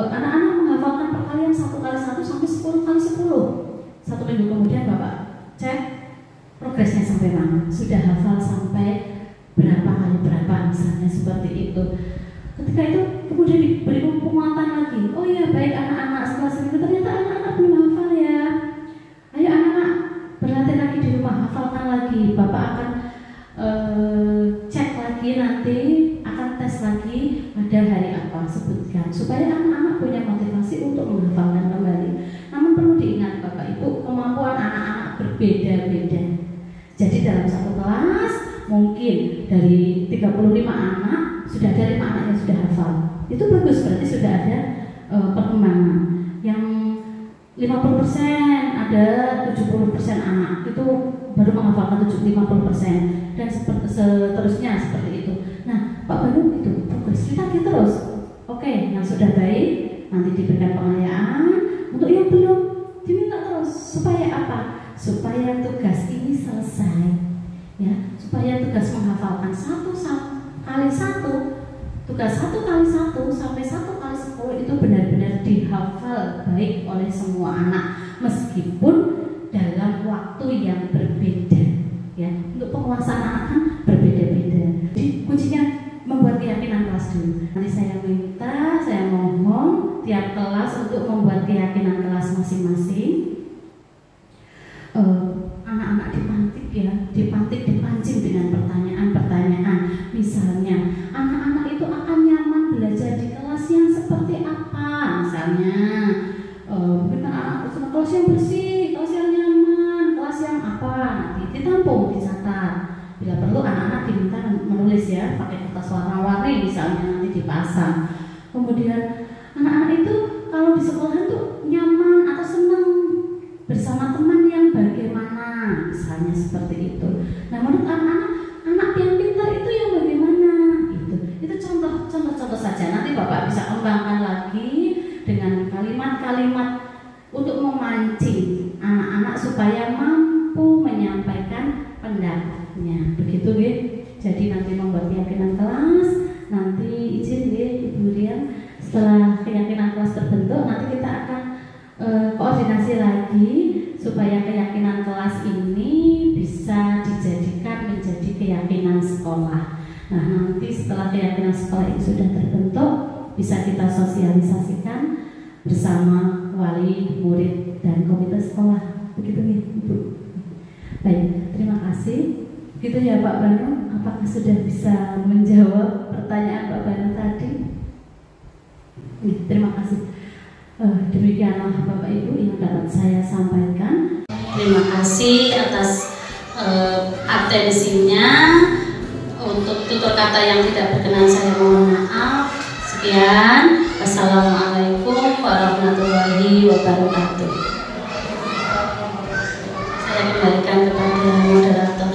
anak-anak menghafalkan perkalian 1 kali 1 sampai 10 kali 10. 1 minggu kemudian Bapak cek progresnya sampai mana, sudah hafal sampai berapa kali berapa, misalnya seperti itu. Ketika itu kemudian diberi penguatan lagi, oh iya, baik anak-anak setelah seminggu ternyata anak-anak belum hafal, ya. Ayo anak-anak berlatih lagi di rumah, hafalkan lagi. Bapak akan cek lagi, nanti akan tes lagi pada hari apa, sebutkan, supaya anak-anak punya motivasi untuk menghafalkan kembali. Namun perlu diingat Bapak Ibu, kemampuan anak-anak berbeda-beda. Jadi dalam satu kelas mungkin dari 35 anak sudah ada 5 anak yang sudah hafal. Itu bagus, berarti sudah ada perkembangan. Yang 50% ada 70% anak itu baru menghafalkan 50%, dan seterusnya seperti itu. Nah, Pak Banu itu progres kita terus. Oke, yang sudah baik nanti diberikan pengayaan, untuk yang belum diminta terus. Supaya apa? Supaya tugas ini selesai, ya. Supaya tugas menghafalkan 1 kali 1 Tugas 1x1 sampai 1x10 itu benar-benar dihafal baik oleh semua anak, meskipun dalam waktu yang berbeda. Ya, untuk penguasaan anak kan berbeda-beda. Jadi kuncinya membuat keyakinan kelas dulu. Nanti saya minta, saya mohon tiap kelas untuk membuat keyakinan kelas masing-masing. Anak-anak dipantik ya, dipancing dengan pertanyaan-pertanyaan. Misalnya, anak-anak itu akan nyaman belajar di kelas yang seperti apa? Misalnya, mungkin anak kelas yang bersih, kelas yang nyaman, kelas yang apa? Nanti ditampung, dicatat. Bila perlu anak-anak diminta menulis ya, pakai kertas warna-warni misalnya, nanti dipasang. Kemudian anak-anak itu kalau di sekolah tuh nyaman atau senang bersama teman yang bagaimana, misalnya seperti itu. Nah, menurut anak yang pintar itu yang bagaimana? Itu contoh-contoh saja. Nanti Bapak bisa kembangkan lagi dengan kalimat-kalimat untuk memancing anak-anak supaya mampu menyampaikan pendapatnya. Begitu ya. Jadi nanti membuat keyakinan kelas. Nanti izin ya Ibu Rian, setelah keyakinan kelas terbentuk, nanti kita akan koordinasi lagi supaya keyakinan kelas ini bisa dijadikan menjadi keyakinan sekolah. Nah, nanti setelah keyakinan sekolah ini sudah terbentuk, bisa kita sosialisasikan bersama wali, murid, dan komite sekolah. Begitu nih, Ibu. Baik, terima kasih. Begitu ya Pak Banu, apakah sudah bisa menjawab pertanyaan Pak Banu tadi? Terima kasih. Demikianlah Bapak Ibu yang dapat saya sampaikan. Terima kasih atas atensinya. Untuk tutur kata yang tidak berkenan saya mohon maaf. Sekian. Wassalamualaikum warahmatullahi wabarakatuh. Saya kembalikan kepada moderator.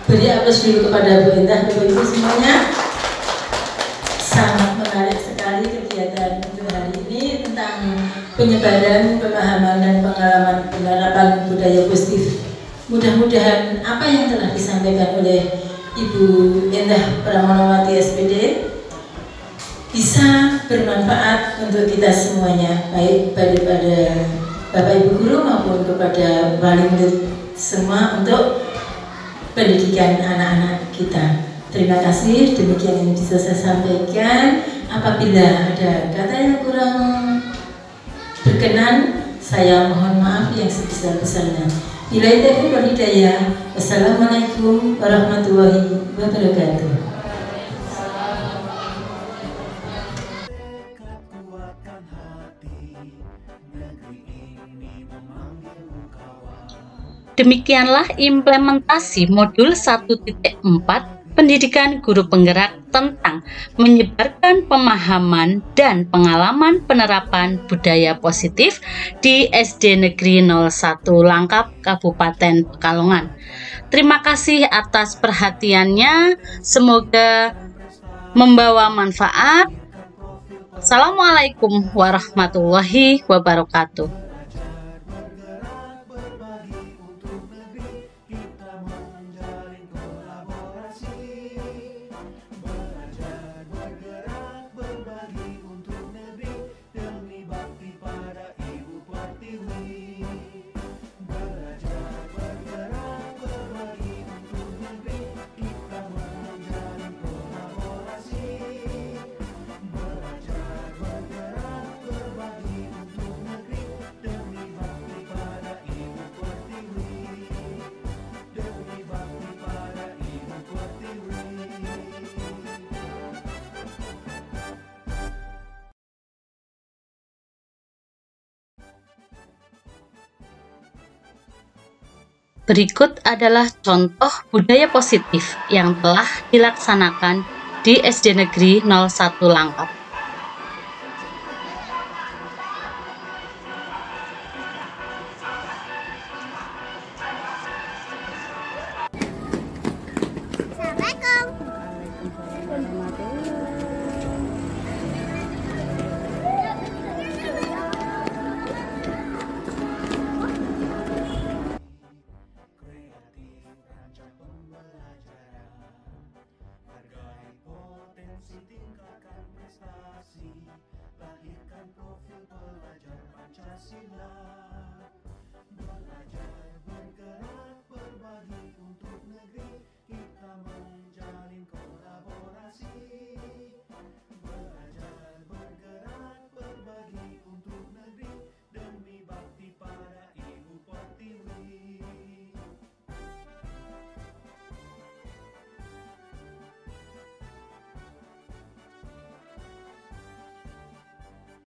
Beri aplaus dulu kepada Bu Indah, Bapak Ibu semuanya. Sangat menarik sekali kegiatan untuk hari ini tentang penyebaran, pemahaman, dan pengalaman penerapan budaya positif. Mudah-mudahan apa yang telah disampaikan oleh Ibu Indah Pramonowati SPD bisa bermanfaat untuk kita semuanya, baik pada Bapak Ibu guru maupun kepada wali murid semua untuk pendidikan anak-anak kita. Terima kasih, demikian yang bisa saya sampaikan. Apabila ada kata yang kurang berkenan, saya mohon maaf yang sebesar-besarnya. Billahi taufiq wal hidayah. Wassalamualaikum warahmatullahi wabarakatuh. Demikianlah implementasi modul 1.4 pendidikan guru penggerak tentang menyebarkan pemahaman dan pengalaman penerapan budaya positif di SD Negeri 01 Langkap, Kabupaten Pekalongan. Terima kasih atas perhatiannya, semoga membawa manfaat. Assalamualaikum warahmatullahi wabarakatuh. Berikut adalah contoh budaya positif yang telah dilaksanakan di SD Negeri 01 Langkap. kasihlah.